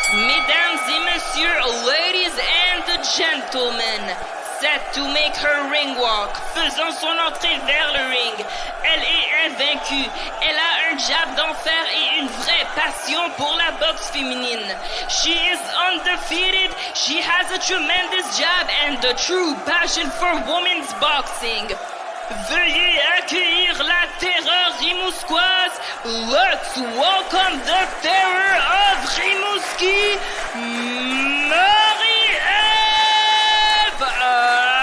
Mesdames et messieurs, ladies and gentlemen, set to make her ring walk, faisant son entrée vers le ring. Elle est invaincue, elle a un jab d'enfer et une vraie passion pour la boxe féminine. She is undefeated, she has a tremendous jab and a true passion for women's boxing. Veuillez accueillir la terreur rimouskoise. Let's welcome the terror of Rimouski, Marie-Ève Albert!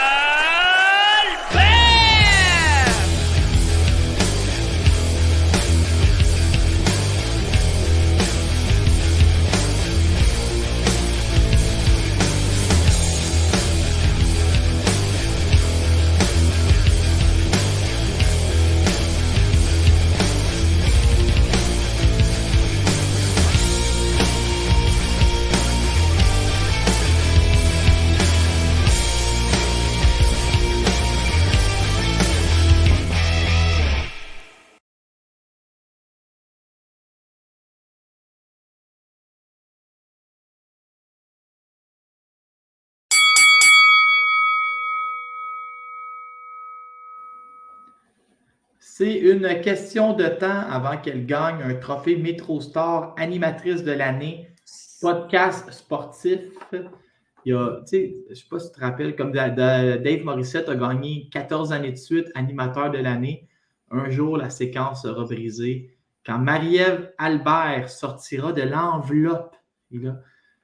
C'est une question de temps avant qu'elle gagne un trophée MetroStar animatrice de l'année, podcast sportif. Il y a, tu sais, je ne sais pas si tu te rappelles, comme Dave Morissette a gagné 14 années de suite animateur de l'année. Un jour, la séquence sera brisée. Quand Marie-Ève Albert sortira de l'enveloppe,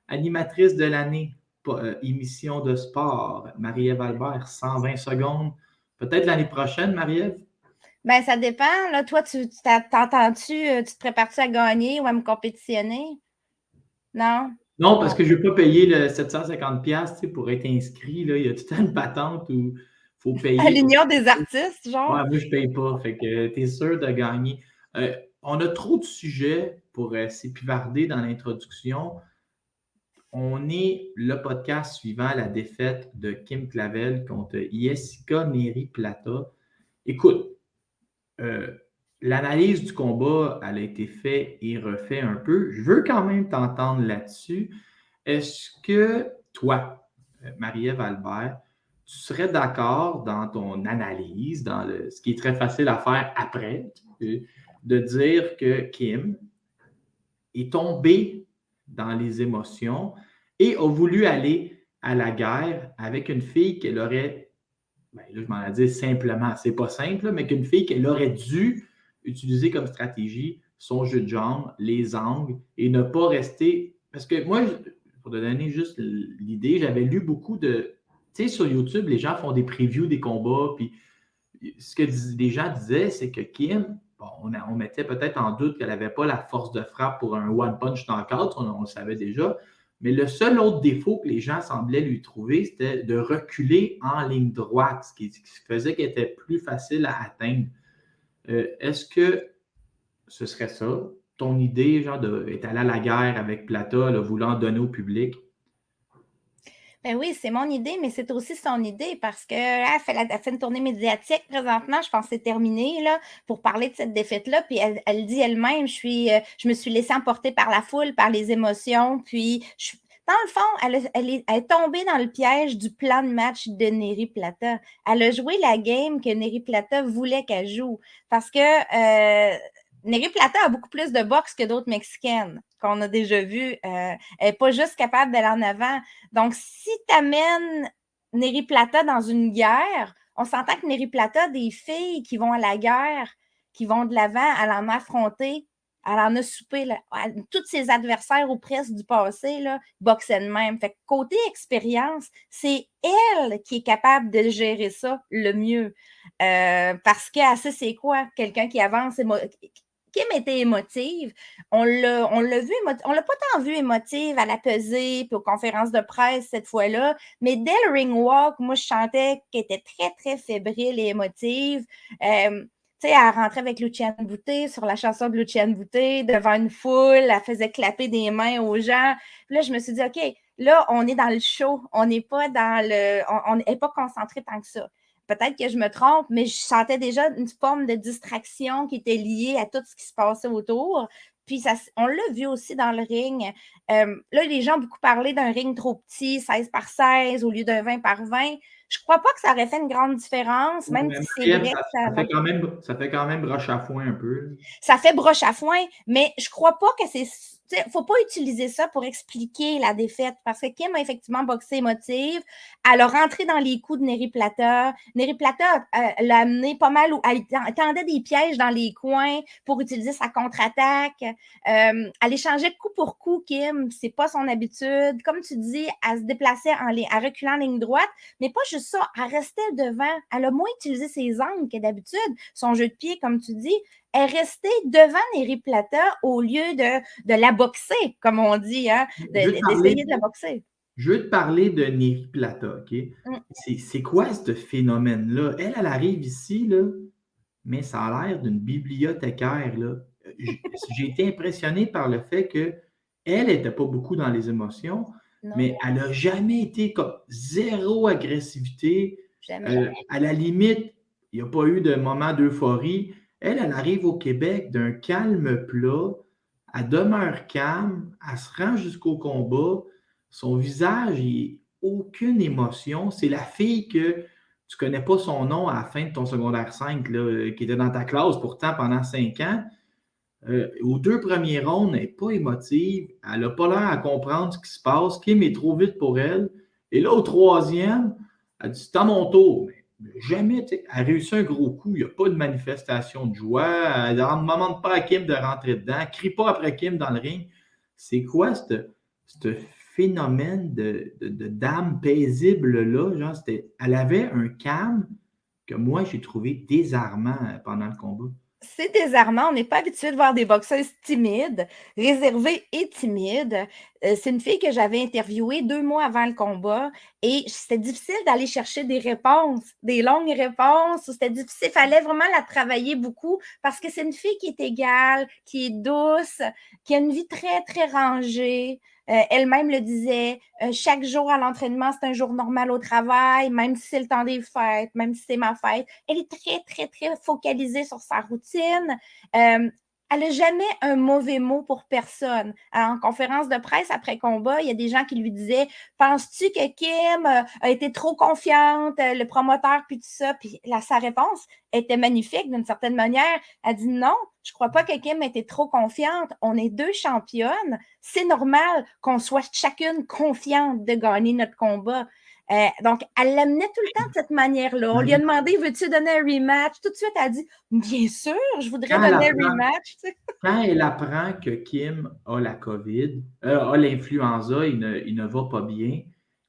animatrice de l'année, émission de sport, Marie-Ève Albert, 120 secondes. Peut-être l'année prochaine, Marie-Ève? Ben, ça dépend. Là, toi, t'entends-tu, tu te prépares-tu à gagner ou à me compétitionner? Non? Non, parce que je ne veux pas payer le 750$ pour être inscrit. Là. Il y a tout le temps une patente où il faut payer. À l'Union des artistes, genre? Ouais, moi, je ne paye pas. Fait que tu es sûr de gagner. On a trop de sujets pour s'épivarder dans l'introduction. On est le podcast suivant la défaite de Kim Clavel contre Jessica Neri Plata. Écoute, l'analyse du combat, elle a été faite et refaite un peu. Je veux quand même t'entendre là-dessus. Est-ce que toi, Marie-Ève Albert, tu serais d'accord dans ton analyse, ce qui est très facile à faire après, de dire que Kim est tombée dans les émotions et a voulu aller à la guerre avec une fille qu'elle aurait, là je m'en ai dit simplement, c'est pas simple, mais qu'une fille qu'elle aurait dû utiliser comme stratégie son jeu de jambes, les angles et ne pas rester. Parce que moi, pour te donner juste l'idée, j'avais lu beaucoup de. Tu sais, sur YouTube, les gens font des previews des combats. Puis ce que les gens disaient, c'est que Kim, bon, on mettait peut-être en doute qu'elle n'avait pas la force de frappe pour un one punch knockout, on le savait déjà. Mais le seul autre défaut que les gens semblaient lui trouver, c'était de reculer en ligne droite, ce qui faisait qu'elle était plus facile à atteindre. Est-ce que ce serait ça, ton idée, genre, d'être allé à la guerre avec Plata, là, voulant donner au public? Ben oui, c'est mon idée, mais c'est aussi son idée parce qu'elle elle fait une tournée médiatique présentement. Je pense que c'est terminé là, pour parler de cette défaite-là. Puis elle dit elle-même, je me suis laissée emporter par la foule, par les émotions. Puis dans le fond, elle est tombée dans le piège du plan de match de Neri Plata. Elle a joué la game que Neri Plata voulait qu'elle joue. Parce que Neri Plata a beaucoup plus de boxe que d'autres Mexicaines qu'on a déjà vues. Elle n'est pas juste capable d'aller en avant. Donc, si tu amènes Neri Plata dans une guerre, on s'entend que Neri Plata, des filles qui vont à la guerre, qui vont de l'avant, elle en a affronté, elle en a soupé. Là, tous ses adversaires ou presque du passé là, boxaient de même. Fait que côté expérience, c'est elle qui est capable de gérer ça le mieux. Parce qu'elle sait c'est quoi, quelqu'un qui avance, Kim était émotive. On l'a vu, on l'a pas tant vu émotive à la pesée puis aux conférences de presse cette fois-là, mais dès le ring walk, moi, je sentais qu'elle était très, très fébrile et émotive. Tu sais, elle rentrait avec Luciane Boutet sur la chanson de Luciane Boutet devant une foule, elle faisait clapper des mains aux gens. Puis là, je me suis dit, OK, là, on est dans le show, on n'est pas on n'est pas concentré tant que ça. Peut-être que je me trompe, mais je sentais déjà une forme de distraction qui était liée à tout ce qui se passait autour. Puis on l'a vu aussi dans le ring. Là, les gens ont beaucoup parlé d'un ring trop petit, 16 par 16 au lieu de 20 par 20. Je crois pas que ça aurait fait une grande différence, même si c'est vrai que ça fait quand même broche à foin un peu. Ça fait broche à foin, mais je crois pas que c'est... Faut pas utiliser ça pour expliquer la défaite, parce que Kim a effectivement boxé émotive. Elle a rentré dans les coups de Neri Plata. Neri Plata l'a amené pas mal, elle tendait des pièges dans les coins pour utiliser sa contre-attaque. Elle échangeait coup pour coup, Kim. C'est pas son habitude. Comme tu dis, elle se déplaçait en reculant en ligne droite, mais pas juste ça. Elle restait devant. Elle a moins utilisé ses angles que d'habitude. Son jeu de pied, comme tu dis, est restée devant Neri Plata au lieu de la boxer, comme on dit, hein, d'essayer de la boxer. Je veux te parler de Neri Plata, OK? C'est quoi ce phénomène-là? Elle arrive ici, là, mais ça a l'air d'une bibliothécaire, là. J'ai été impressionné par le fait qu'elle n'était pas beaucoup dans les émotions, mais elle n'a jamais été comme zéro agressivité. Jamais. À la limite, il n'y a pas eu de moment d'euphorie. Elle arrive au Québec d'un calme plat. Elle demeure calme. Elle se rend jusqu'au combat. Son visage, il n'a aucune émotion. C'est la fille que tu ne connais pas son nom à la fin de ton secondaire 5, là, qui était dans ta classe pourtant pendant 5 ans. Aux 2 premiers rounds, elle n'est pas émotive. Elle n'a pas l'air à comprendre ce qui se passe. Kim est trop vite pour elle. Et là, au 3e, elle dit « C'est à mon tour ». Jamais, elle a réussi un gros coup. Il n'y a pas de manifestation de joie. Elle ne demande pas à Kim de rentrer dedans. Elle ne crie pas après Kim dans le ring. C'est quoi ce phénomène de dame paisible-là? Genre, elle avait un calme que moi, j'ai trouvé désarmant pendant le combat. C'est désarmant. On n'est pas habitué de voir des boxeuses timides, réservées et timides. C'est une fille que j'avais interviewée 2 mois avant le combat et c'était difficile d'aller chercher des réponses, des longues réponses. C'était difficile. Il fallait vraiment la travailler beaucoup parce que c'est une fille qui est égale, qui est douce, qui a une vie très, très rangée. Elle-même le disait, chaque jour à l'entraînement, c'est un jour normal au travail, même si c'est le temps des fêtes, même si c'est ma fête. Elle est très, très, très focalisée sur sa routine. Elle n'a jamais un mauvais mot pour personne. En conférence de presse après combat, il y a des gens qui lui disaient « Penses-tu que Kim a été trop confiante, le promoteur, puis tout ça? » Puis sa réponse était magnifique d'une certaine manière. Elle dit « Non, je ne crois pas que Kim ait été trop confiante. On est 2 championnes. C'est normal qu'on soit chacune confiante de gagner notre combat. » Donc, elle l'amenait tout le temps de cette manière-là. On lui a demandé « Veux-tu donner un rematch? » Tout de suite, elle a dit « Bien sûr, je voudrais donner un rematch. » Quand elle apprend que Kim a la COVID, a l'influenza, il ne va pas bien,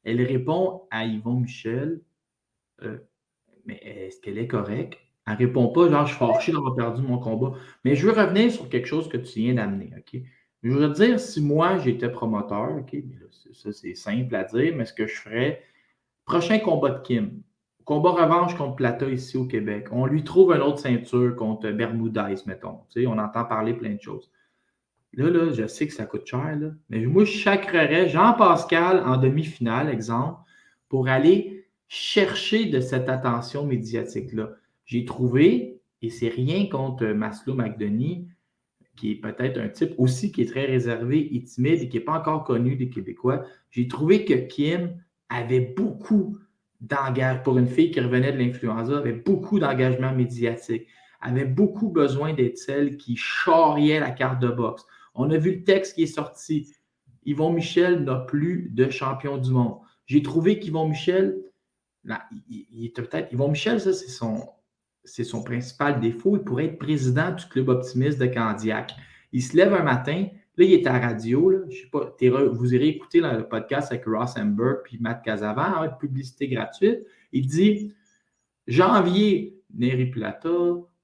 elle répond à Yvon Michel mais est-ce qu'elle est correcte? Elle ne répond pas, genre, je suis fâché d'avoir perdu mon combat. Mais je veux revenir sur quelque chose que tu viens d'amener, OK? Je veux dire, si moi, j'étais promoteur, OK, mais là, ça, c'est simple à dire, mais ce que je ferais, prochain combat de Kim, combat revanche contre Plata ici au Québec, on lui trouve une autre ceinture contre Bermudez, mettons. Tu sais, on entend parler plein de choses. Là, je sais que ça coûte cher, là, mais moi, je sacrerais Jean-Pascal en demi-finale, exemple, pour aller chercher de cette attention médiatique-là. J'ai trouvé, et c'est rien contre Maslow McDonie, qui est peut-être un type aussi qui est très réservé et timide et qui n'est pas encore connu des Québécois, j'ai trouvé que Kim avait beaucoup d'engagement, pour une fille qui revenait de l'influenza, avait beaucoup d'engagement médiatique, avait beaucoup besoin d'être celle qui charriait la carte de boxe. On a vu le texte qui est sorti. Yvon Michel n'a plus de champion du monde. J'ai trouvé qu'Yvon Michel, il était peut-être. Yvon Michel, ça, c'est son principal défaut. Il pourrait être président du club optimiste de Candiac. Il se lève un matin, là, il est à la radio. Là, je sais pas, vous irez écouter le podcast avec Ross Amber puis Matt Casavant, avec publicité gratuite. Il dit janvier, Neri Plata.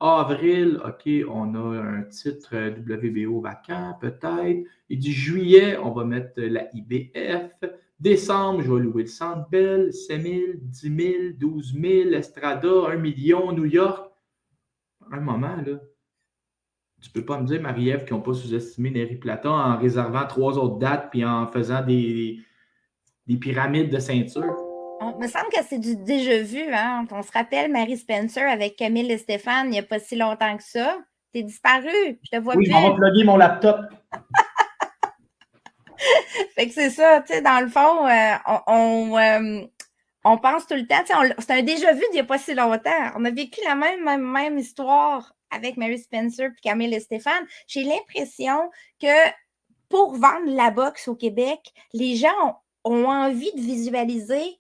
Avril, OK, on a un titre WBO vacant, peut-être. Il dit juillet, on va mettre la IBF. Décembre, je vais louer le Centre Bell, 5 000, 10 000, 12 000, Estrada, 1 million, New York. Un moment, là. Tu peux pas me dire, Marie-Ève, qu'ils n'ont pas sous-estimé Neri Plata en réservant 3 autres dates puis en faisant des pyramides de ceinture. Il me semble que c'est du déjà vu. Hein? On se rappelle Marie Spencer avec Camille et Stéphane il n'y a pas si longtemps que ça. T'es disparu. Je te vois Oui, plus. je m'en vais plugger mon laptop. Fait que c'est ça, tu sais, dans le fond, on pense tout le temps, c'est un déjà-vu d'il n'y a pas si longtemps. On a vécu la même histoire avec Mary Spencer puis Camille et Stéphane. J'ai l'impression que pour vendre la boxe au Québec, les gens ont envie de visualiser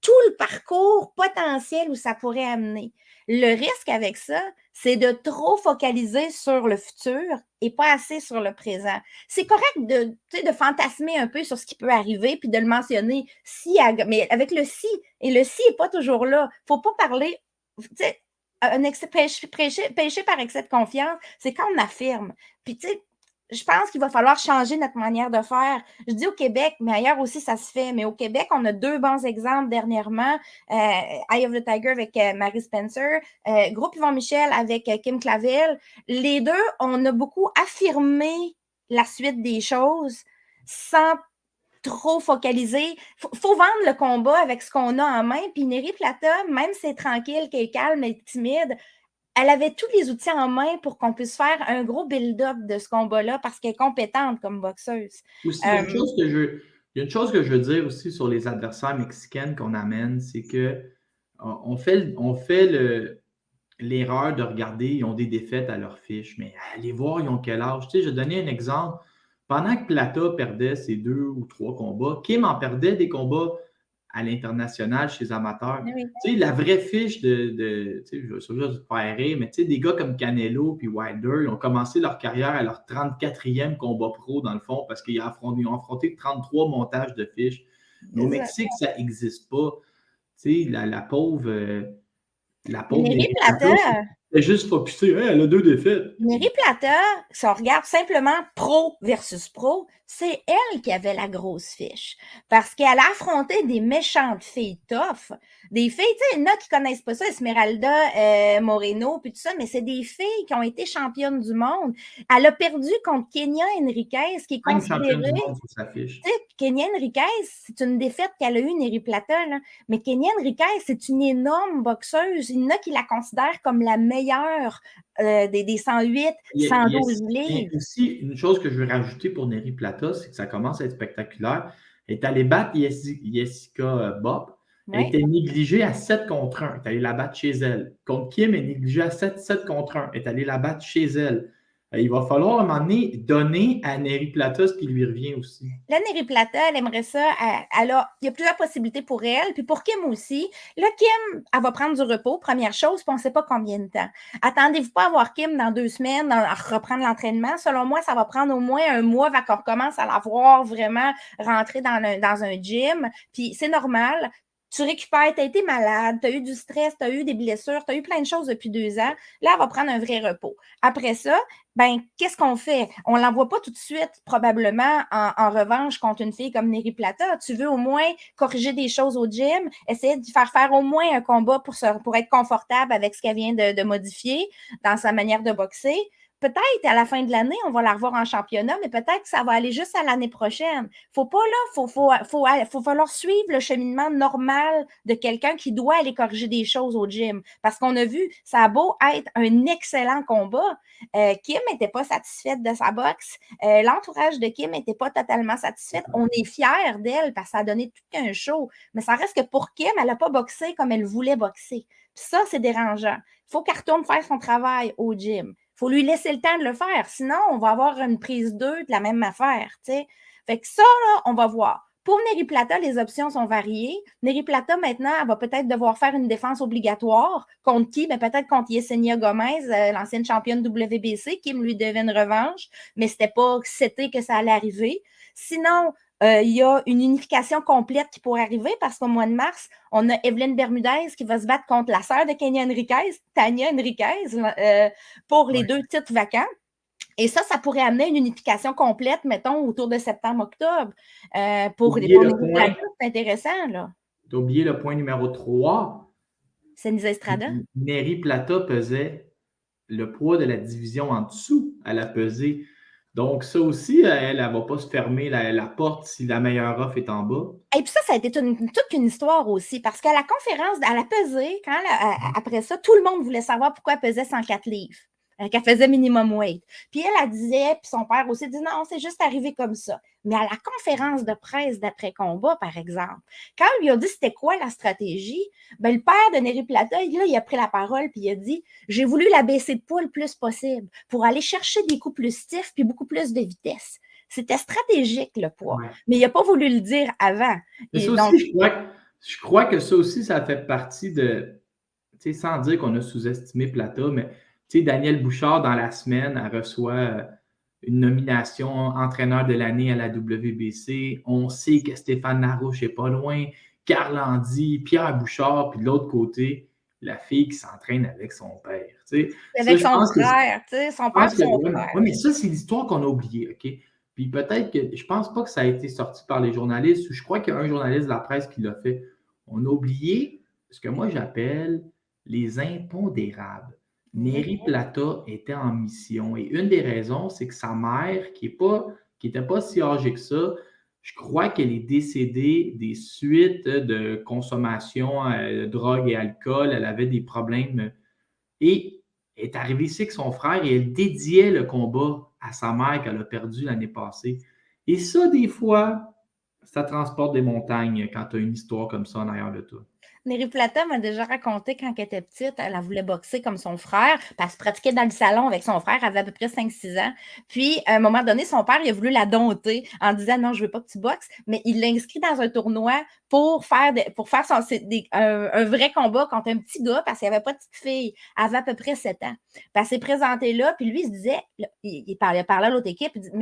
tout le parcours potentiel où ça pourrait amener. Le risque avec ça, c'est de trop focaliser sur le futur et pas assez sur le présent. C'est correct de fantasmer un peu sur ce qui peut arriver puis de le mentionner, mais avec le si, et le si n'est pas toujours là. Il ne faut pas parler, pécher par excès de confiance, c'est quand on affirme. Puis tu sais, je pense qu'il va falloir changer notre manière de faire. Je dis au Québec, mais ailleurs aussi, ça se fait. Mais au Québec, on a 2 bons exemples dernièrement. Eye of the Tiger avec Mary Spencer, Groupe Yvon Michel avec Kim Clavel. Les deux, on a beaucoup affirmé la suite des choses sans trop focaliser. Faut vendre le combat avec ce qu'on a en main. Puis Néry Plata, même si c'est tranquille, qu'elle est calme et timide, elle avait tous les outils en main pour qu'on puisse faire un gros build-up de ce combat-là parce qu'elle est compétente comme boxeuse. Aussi, il y a une chose que je veux dire aussi sur les adversaires mexicaines qu'on amène, c'est que on fait l'erreur de regarder, ils ont des défaites à leur fiche, mais allez voir, ils ont quel âge. Tu sais, je vais donner un exemple. Pendant que Plata perdait ses 2 ou 3 combats, Kim en perdait des combats à l'international chez les amateurs. Oui. Tu sais, la vraie fiche tu sais, je vais juste faire rire, mais tu sais, des gars comme Canelo puis Wilder, ils ont commencé leur carrière à leur 34e combat pro, dans le fond, parce qu'ils ont affronté 33 montages de fiches. Mais au Mexique, ça n'existe pas. Tu sais, la pauvre Néry Plata, elle est juste focusée. Hey, elle a 2 défaites. Néry Plata, si on regarde simplement pro versus pro, c'est elle qui avait la grosse fiche. Parce qu'elle a affronté des méchantes filles tough. Des filles, tu sais, il y en a qui connaissent pas ça, Esmeralda Moreno, puis tout ça, mais c'est des filles qui ont été championnes du monde. Elle a perdu contre Kenya Henriquez, qui est considérée... championne du monde sur sa fiche. Tu sais, Kenya Henriquez, c'est une défaite qu'elle a eue, Néry Plata, là. Mais Kenya Henriquez, c'est une énorme boxeuse. Il y en a qui la considèrent comme la meilleure des 108, 112 livres. Aussi, une chose que je veux rajouter pour Néry Plata, c'est que ça commence à être spectaculaire. Elle est allée battre Jessica Bopp. Elle était négligée à 7 contre 1. Elle est allée la battre chez elle. Contre Kim, elle est négligée à 7 contre 1. Elle est allée la battre chez elle. Il va falloir à un moment donné donner à Néry Plata ce qui lui revient aussi. Là, Néry Plata, elle aimerait ça. Il y a plusieurs possibilités pour elle, puis pour Kim aussi. Là, Kim, elle va prendre du repos, première chose, puis on ne sait pas combien de temps. Attendez-vous pas à voir Kim dans 2 semaines, à reprendre l'entraînement. Selon moi, ça va prendre au moins 1 mois avant qu'on recommence à la voir vraiment rentrer dans un gym. Puis c'est normal. Tu récupères, tu as été malade, tu as eu du stress, tu as eu des blessures, tu as eu plein de choses depuis 2 ans. Là, elle va prendre un vrai repos. Après ça, qu'est-ce qu'on fait? On ne l'envoie pas tout de suite, probablement, en revanche, contre une fille comme Néry Plata. Tu veux au moins corriger des choses au gym, essayer de faire au moins un combat pour être confortable avec ce qu'elle vient de modifier dans sa manière de boxer. Peut-être à la fin de l'année, on va la revoir en championnat, mais peut-être que ça va aller juste à l'année prochaine. Faut pas là, faut falloir suivre le cheminement normal de quelqu'un qui doit aller corriger des choses au gym. Parce qu'on a vu, ça a beau être un excellent combat, Kim n'était pas satisfaite de sa boxe. L'entourage de Kim n'était pas totalement satisfaite. On est fiers d'elle parce que ça a donné tout un show. Mais ça reste que pour Kim, elle n'a pas boxé comme elle voulait boxer. Puis ça, c'est dérangeant. Il faut qu'elle retourne faire son travail au gym. Il faut lui laisser le temps de le faire. Sinon, on va avoir une prise 2 de la même affaire. T'sais. Fait que ça, là, on va voir. Pour Néry Plata, les options sont variées. Néry Plata, maintenant, elle va peut-être devoir faire une défense obligatoire. Contre qui? Peut-être contre Yesenia Gomez, l'ancienne championne WBC, qui lui devait une revanche, mais c'était pas c'était que ça allait arriver. Sinon, il y a une unification complète qui pourrait arriver parce qu'au mois de mars, on a Evelyne Bermudez qui va se battre contre la sœur de Kenya Henriquez, Tania Henriquez, pour les 2 titres vacants. Et ça pourrait amener une unification complète, mettons, autour de septembre-octobre. Pour les c'est intéressant, là. Tu as oublié le point numéro 3. C'est Nisa Estrada. Néry Plata pesait le poids de la division en dessous. Elle a pesé. Donc, ça aussi, elle ne va pas se fermer la porte si la meilleure offre est en bas. Et puis ça a été toute une histoire aussi, parce qu'à la conférence, elle a pesé, après ça, tout le monde voulait savoir pourquoi elle pesait 104 livres. qu'elle faisait minimum weight. Puis elle disait, puis son père aussi dit non, c'est juste arrivé comme ça. Mais à la conférence de presse d'après-combat, par exemple, quand il lui a dit c'était quoi la stratégie, ben, le père de Nery Plata, là, il a pris la parole puis il a dit « J'ai voulu la baisser de poids le plus possible pour aller chercher des coups plus stiffs puis beaucoup plus de vitesse. » C'était stratégique, le poids. Ouais. Mais il n'a pas voulu le dire avant. Mais Et ça donc, aussi, je crois que ça aussi, ça fait partie de, tu sais, sans dire qu'on a sous-estimé Plata, mais tu sais, Daniel Bouchard, dans la semaine, elle reçoit une nomination entraîneur de l'année à la WBC. On sait que Stéphane Larouche n'est pas loin, Karl Andy, Pierre Bouchard, puis de l'autre côté, la fille qui s'entraîne avec son père. Tu sais. avec Ça, son frère, tu sais, son père et son frère. Oui, mais ça, c'est l'histoire qu'on a oubliée, OK? Puis peut-être que, je pense pas que ça a été sorti par les journalistes, ou je crois qu'il y a un journaliste de la presse qui l'a fait. On a oublié ce que moi j'appelle les impondérables. Nery Plata était en mission et une des raisons, c'est que sa mère, qui n'était pas si âgée que ça, je crois qu'elle est décédée des suites de consommation de drogue et alcool. Elle avait des problèmes et elle est arrivée ici avec son frère et elle dédiait le combat à sa mère qu'elle a perdu l'année passée. Et ça, des fois, ça transporte des montagnes quand tu as une histoire comme ça en arrière de toi. Nery Plata m'a déjà raconté quand elle était petite, elle voulait boxer comme son frère, puis elle se pratiquait dans le salon avec son frère, elle avait à peu près 5-6 ans. Puis, à un moment donné, son père, il a voulu la dompter en disant « Non, je veux pas que tu boxes », mais il l'a inscrit dans un tournoi pour faire un vrai combat contre un petit gars parce qu'il n'y avait pas de petite fille. Elle avait à peu près 7 ans. Puis elle s'est présentée là, puis lui, il se disait, il parlait à l'autre équipe, il dit «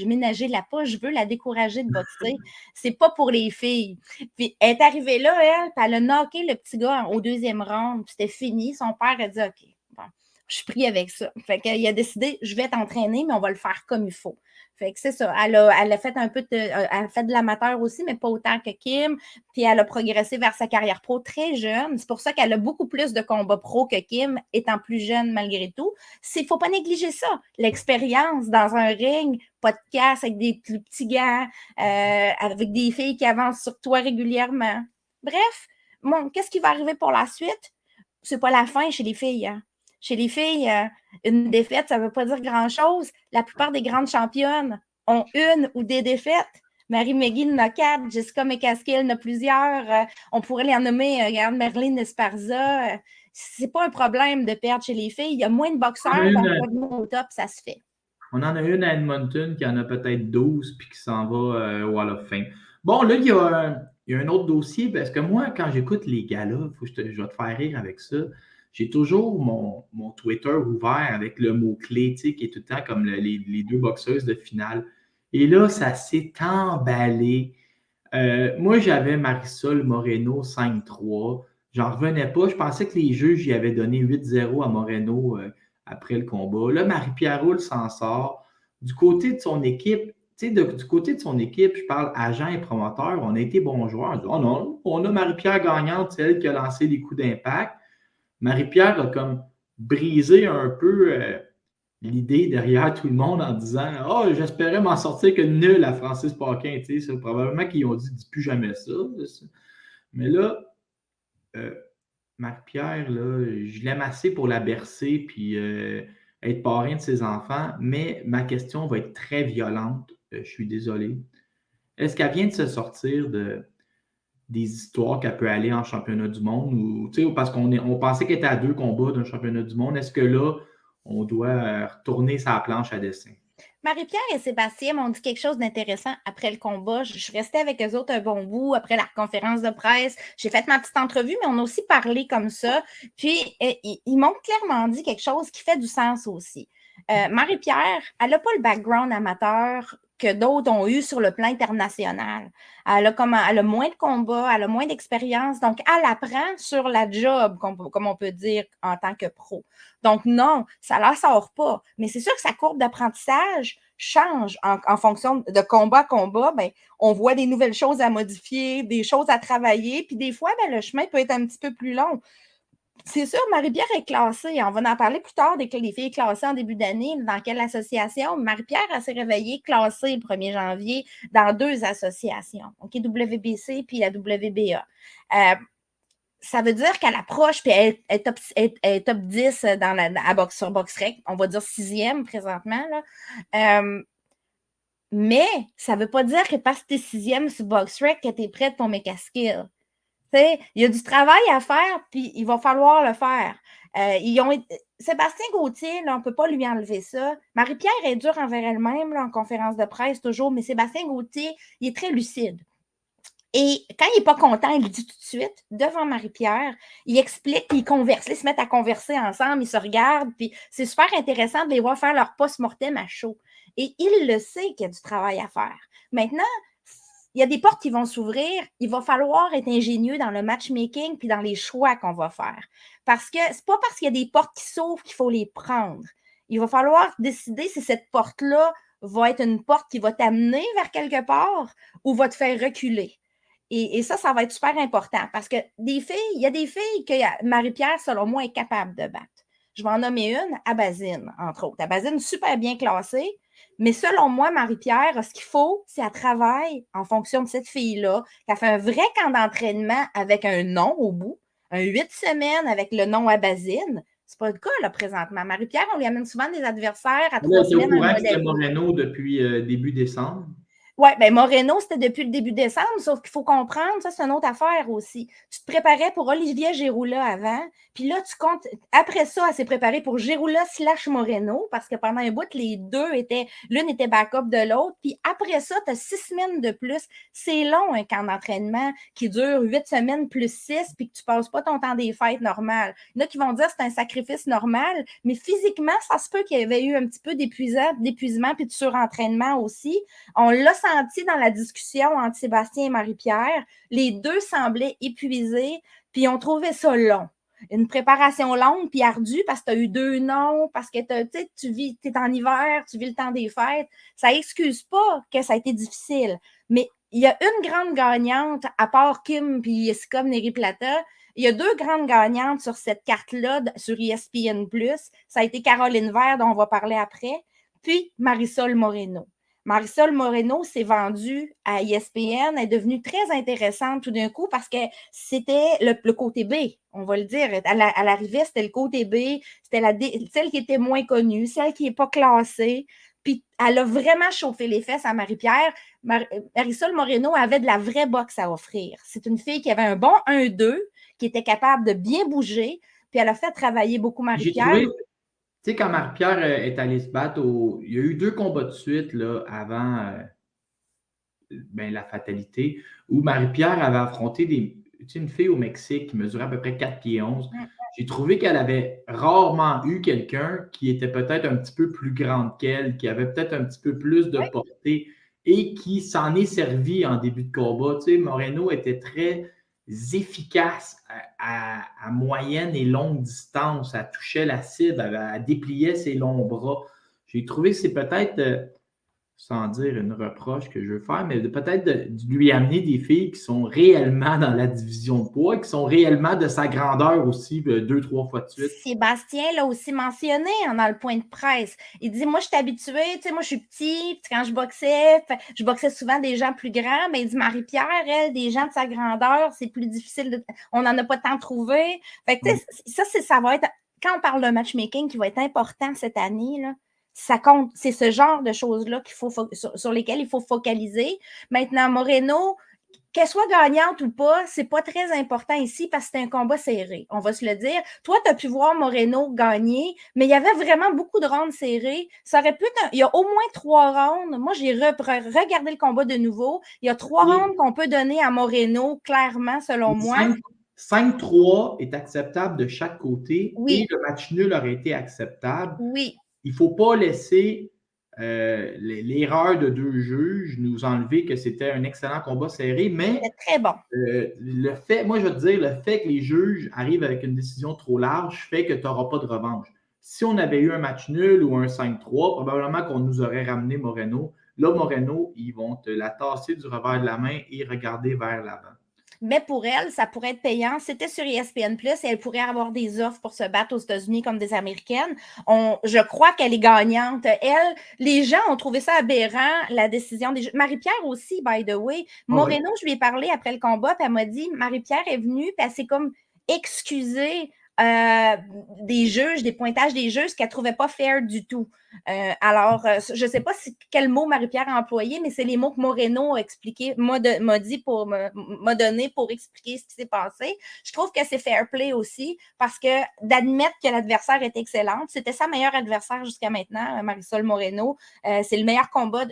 Ménagez-la pas, je veux la décourager de boxer. C'est pas pour les filles. » Puis elle est arrivée là, elle, puis elle a knocké le petit gars au 2e round, puis c'était fini. Son père a dit « OK, bon, je suis pris avec ça. » Fait qu'il a décidé « Je vais t'entraîner, mais on va le faire comme il faut. » Fait que c'est ça. Elle a fait un peu elle a fait de l'amateur aussi, mais pas autant que Kim. Puis elle a progressé vers sa carrière pro très jeune. C'est pour ça qu'elle a beaucoup plus de combats pro que Kim, étant plus jeune malgré tout. Il ne faut pas négliger ça. L'expérience dans un ring, podcast avec des plus petits gars, avec des filles qui avancent sur toi régulièrement. Bref, bon, qu'est-ce qui va arriver pour la suite? C'est pas la fin chez les filles. Hein. Chez les filles, une défaite, ça ne veut pas dire grand-chose. La plupart des grandes championnes ont une ou des défaites. Marie McGee en a 4, Jessica McCaskill en a plusieurs. On pourrait les en nommer, regarde, Merlin Esparza. C'est pas un problème de perdre chez les filles. Il y a moins de boxeurs, donc au top, ça se fait. On en a une à Edmonton qui en a peut-être 12 puis qui s'en va au Hall of Fame. Bon, là, il y a un autre dossier parce que moi, quand j'écoute les gars-là, je vais te faire rire avec ça. J'ai toujours mon Twitter ouvert avec le mot-clé, tu sais, qui est tout le temps comme les deux boxeuses de finale. Et là, ça s'est emballé. Moi, j'avais Marisol Moreno 5-3. J'en revenais pas. Je pensais que les juges y avaient donné 8-0 à Moreno après le combat. Là, Marie-Pierre Roule s'en sort. Du côté de son équipe, tu sais, du côté de son équipe, je parle agent et promoteur, on a été bons joueurs. On dit, oh non, on a Marie-Pierre gagnante, c'est elle qui a lancé les coups d'impact. Marie-Pierre a comme brisé un peu l'idée derrière tout le monde en disant « Oh, j'espérais m'en sortir que nul à Francis Paquin. » Tu sais, probablement qu'ils ont dit « Dis plus jamais ça. » Mais là, Marie-Pierre, là, je l'aime assez pour la bercer puis être parrain de ses enfants, mais ma question va être très violente. Je suis désolé. Est-ce qu'elle vient de se sortir des histoires qu'elle peut aller en championnat du monde ou parce qu'on pensait qu'elle était à 2 combats d'un championnat du monde. Est-ce que là, on doit retourner sa planche à dessin? Marie-Pierre et Sébastien m'ont dit quelque chose d'intéressant après le combat. Je suis restée avec eux autres un bon bout après la conférence de presse. J'ai fait ma petite entrevue, mais on a aussi parlé comme ça. Puis, ils m'ont clairement dit quelque chose qui fait du sens aussi. Marie-Pierre, elle n'a pas le background amateur que d'autres ont eu sur le plan international. Elle a moins de combats, elle a moins d'expérience, donc elle apprend sur la job, comme on peut dire en tant que pro. Donc non, ça ne la sort pas. Mais c'est sûr que sa courbe d'apprentissage change en fonction de combat à combat. Ben, on voit des nouvelles choses à modifier, des choses à travailler, puis des fois, ben, le chemin peut être un petit peu plus long. C'est sûr, Marie-Pierre est classée. On va en parler plus tard des filles classées en début d'année. Dans quelle association? Marie-Pierre, elle s'est réveillée classée le 1er janvier dans 2 associations. OK, WBC puis la WBA. ça veut dire qu'elle approche, puis elle est top 10 sur BoxRec, on va dire 6e présentement. Là. Mais ça ne veut pas dire que parce que tu es 6e sur BoxRec que tu es prête pour mes casquilles. Il y a du travail à faire, puis il va falloir le faire. Sébastien Gauthier, là, on ne peut pas lui enlever ça. Marie-Pierre est dure envers elle-même là, en conférence de presse toujours, mais Sébastien Gauthier, il est très lucide. Et quand il n'est pas content, il le dit tout de suite, devant Marie-Pierre, il explique, ils conversent, ils se mettent à converser ensemble, ils se regardent, puis c'est super intéressant de les voir faire leur post-mortem à chaud. Et il le sait qu'il y a du travail à faire. Maintenant, il y a des portes qui vont s'ouvrir, il va falloir être ingénieux dans le matchmaking puis dans les choix qu'on va faire. Parce que c'est pas parce qu'il y a des portes qui s'ouvrent qu'il faut les prendre. Il va falloir décider si cette porte-là va être une porte qui va t'amener vers quelque part ou va te faire reculer. Et ça va être super important parce que il y a des filles que Marie-Pierre, selon moi, est capable de battre. Je vais en nommer une, Abazine, entre autres. Abazine, super bien classée, mais selon moi, Marie-Pierre, ce qu'il faut, c'est qu'elle travaille en fonction de cette fille-là, qu'elle fait un vrai camp d'entraînement avec un nom au bout, un 8 semaines avec le nom Abazine. C'est pas le cas, là, présentement. Marie-Pierre, on lui amène souvent des adversaires à 3 semaines. Elle est au courant que c'était Moreno depuis début décembre. Oui, bien, Moreno, c'était depuis le début décembre, sauf qu'il faut comprendre, ça, c'est une autre affaire aussi. Tu te préparais pour Olivier Giroula avant, puis là, tu comptes, après ça, elle s'est préparée pour Giroula / Moreno, parce que pendant un bout, les deux l'une était backup de l'autre, puis après ça, tu as 6 semaines de plus. C'est long, un camp d'entraînement qui dure 8 semaines plus 6, puis que tu passes pas ton temps des fêtes normal. Il y en a qui vont dire que c'est un sacrifice normal, mais physiquement, ça se peut qu'il y avait eu un petit peu d'épuisement puis de surentraînement aussi. On l'a senti dans la discussion entre Sébastien et Marie-Pierre. Les deux semblaient épuisés, puis on trouvait ça long. Une préparation longue puis ardue parce que tu as eu 2 noms, parce que tu es en hiver, tu vis le temps des fêtes. Ça n'excuse pas que ça a été difficile. Mais il y a une grande gagnante, à part Kim puis Jessica Neri Plata, il y a 2 grandes gagnantes sur cette carte-là, sur ESPN+. Ça a été Caroline Vert, dont on va parler après, puis Marisol Moreno. Marisol Moreno s'est vendue à ESPN, elle est devenue très intéressante tout d'un coup parce que c'était le côté B, on va le dire. À l'arrivée, c'était le côté B, c'était celle qui était moins connue, celle qui n'est pas classée. Puis elle a vraiment chauffé les fesses à Marie-Pierre. Marisol Moreno avait de la vraie boxe à offrir. C'est une fille qui avait un bon 1-2, qui était capable de bien bouger, puis elle a fait travailler beaucoup Marie-Pierre. Tu sais, quand Marie-Pierre est allée se battre, il y a eu 2 combats de suite là, avant la fatalité, où Marie-Pierre avait affronté une fille au Mexique qui mesurait à peu près 4 pieds 11. J'ai trouvé qu'elle avait rarement eu quelqu'un qui était peut-être un petit peu plus grande qu'elle, qui avait peut-être un petit peu plus de portée et qui s'en est servi en début de combat. Tu sais, Moreno était très efficace à moyenne et longue distance. Elle touchait la cible, elle dépliait ses longs bras. J'ai trouvé que c'est peut-être, sans dire une reproche que je veux faire, mais peut-être de lui amener des filles qui sont réellement dans la division de poids, qui sont réellement de sa grandeur aussi, 2-3 fois de suite. Sébastien l'a aussi mentionné dans le point de presse. Il dit, moi, je suis habitué, tu sais, moi, je suis petit, quand je boxais souvent des gens plus grands, mais il dit, Marie-Pierre, elle, des gens de sa grandeur, c'est plus difficile, on n'en a pas tant trouvé. Fait que, ça va être, quand on parle de matchmaking qui va être important cette année, là, ça compte, c'est ce genre de choses-là sur lesquelles il faut focaliser. Maintenant, Moreno, qu'elle soit gagnante ou pas, c'est pas très important ici parce que c'est un combat serré, on va se le dire. Toi, tu as pu voir Moreno gagner, mais il y avait vraiment beaucoup de rounds serrés. Ça aurait pu il y a au moins 3 rounds. Moi, j'ai regardé le combat de nouveau. Il y a 3 rounds qu'on peut donner à Moreno, clairement, selon moi. 5-3 est acceptable de chaque côté et le match nul aurait été acceptable. Oui. Il ne faut pas laisser l'erreur de 2 juges nous enlever que c'était un excellent combat serré, mais c'était très bon. Le fait que les juges arrivent avec une décision trop large fait que tu n'auras pas de revanche. Si on avait eu un match nul ou un 5-3, probablement qu'on nous aurait ramené Moreno. Là, Moreno, ils vont te la tasser du revers de la main et regarder vers l'avant. Mais pour elle, ça pourrait être payant. C'était sur ESPN+, et elle pourrait avoir des offres pour se battre aux États-Unis comme des Américaines. Je crois qu'elle est gagnante. Elle, les gens ont trouvé ça aberrant, la décision des juges. Marie-Pierre aussi, by the way. Moreno, je lui ai parlé après le combat, puis elle m'a dit, Marie-Pierre est venue, puis excuser des juges, des pointages des juges qu'elle ne trouvait pas fair du tout. Alors, je ne sais pas quel mot Marie-Pierre a employé, mais c'est les mots que Moreno a expliqué, m'a donné pour expliquer ce qui s'est passé. Je trouve que c'est fair play aussi, parce que d'admettre que l'adversaire est excellente, c'était sa meilleure adversaire jusqu'à maintenant, Marisol Moreno. C'est le meilleur combat.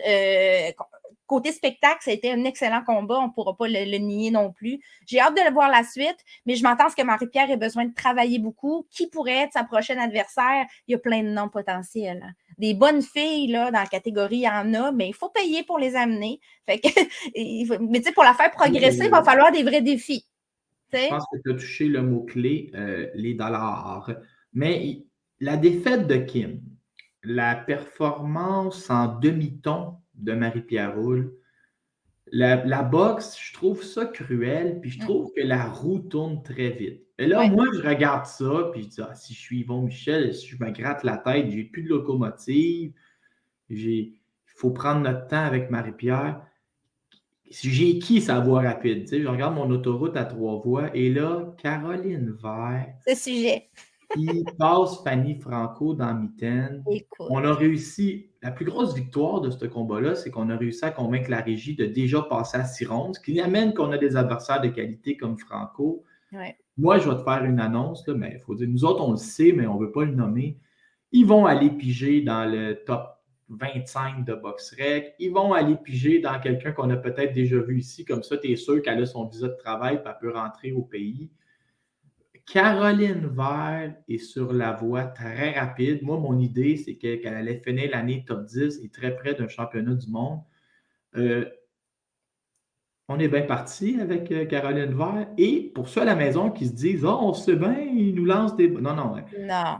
Côté spectacle, ça a été un excellent combat. On ne pourra pas le nier non plus. J'ai hâte de voir la suite, mais je m'entends que Marie-Pierre ait besoin de travailler beaucoup. Qui pourrait être sa prochaine adversaire? Il y a plein de noms potentiels. Des bonnes filles là, dans la catégorie, il y en a, mais il faut payer pour les amener. Fait que, mais tu sais, pour la faire progresser, il va falloir des vrais défis. Je pense que tu as touché le mot-clé, les dollars. Mais la défaite de Kim, la performance en demi-ton de Marie-Pierre Roule, la boxe, je trouve ça cruel, puis je trouve que la roue tourne très vite. Et là, moi, je regarde ça, puis je dis, si je suis Yvon Michel, si je me gratte la tête, j'ai plus de locomotive, il faut prendre notre temps avec Marie-Pierre. J'ai qui sa voie rapide? Tu sais, je regarde mon autoroute à 3 voies, et là, Caroline Vert, ce sujet, qui passe Fanny Franco dans mitaine. écoute. On a réussi, la plus grosse victoire de ce combat-là, c'est qu'on a réussi à convaincre la régie de déjà passer à 6 rondes, ce qui amène qu'on a des adversaires de qualité comme Franco. Ouais. Moi, je vais te faire une annonce, là, mais il faut dire, nous autres, on le sait, mais on ne veut pas le nommer. Ils vont aller piger dans le top 25 de BoxRec. Ils vont aller piger dans quelqu'un qu'on a peut-être déjà vu ici. Comme ça, tu es sûr qu'elle a son visa de travail et elle peut rentrer au pays. Caroline Vert est sur la voie très rapide. Moi, mon idée, c'est qu'elle allait finir l'année top 10 et très près d'un championnat du monde. On est bien parti avec Caroline Vert. Et pour ceux à la maison qui se disent « Oh, on sait bien, ils nous lancent des... » Non, non.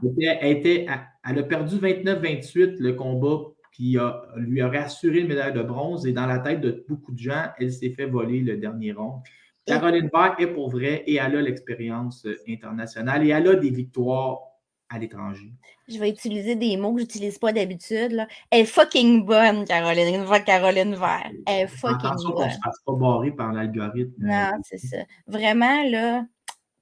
Elle a perdu 29-28 le combat qui lui aurait assuré une médaille de bronze. Et dans la tête de beaucoup de gens, elle s'est fait voler le dernier round. Caroline Vert est pour vrai et elle a l'expérience internationale et elle a des victoires à l'étranger. Je vais utiliser des mots que je n'utilise pas d'habitude. Là. Elle est fucking bonne, Caroline Vert. Elle est fucking attention bonne. qu'on ne se fasse pas barrer par l'algorithme. Non, c'est ça. Vraiment, là,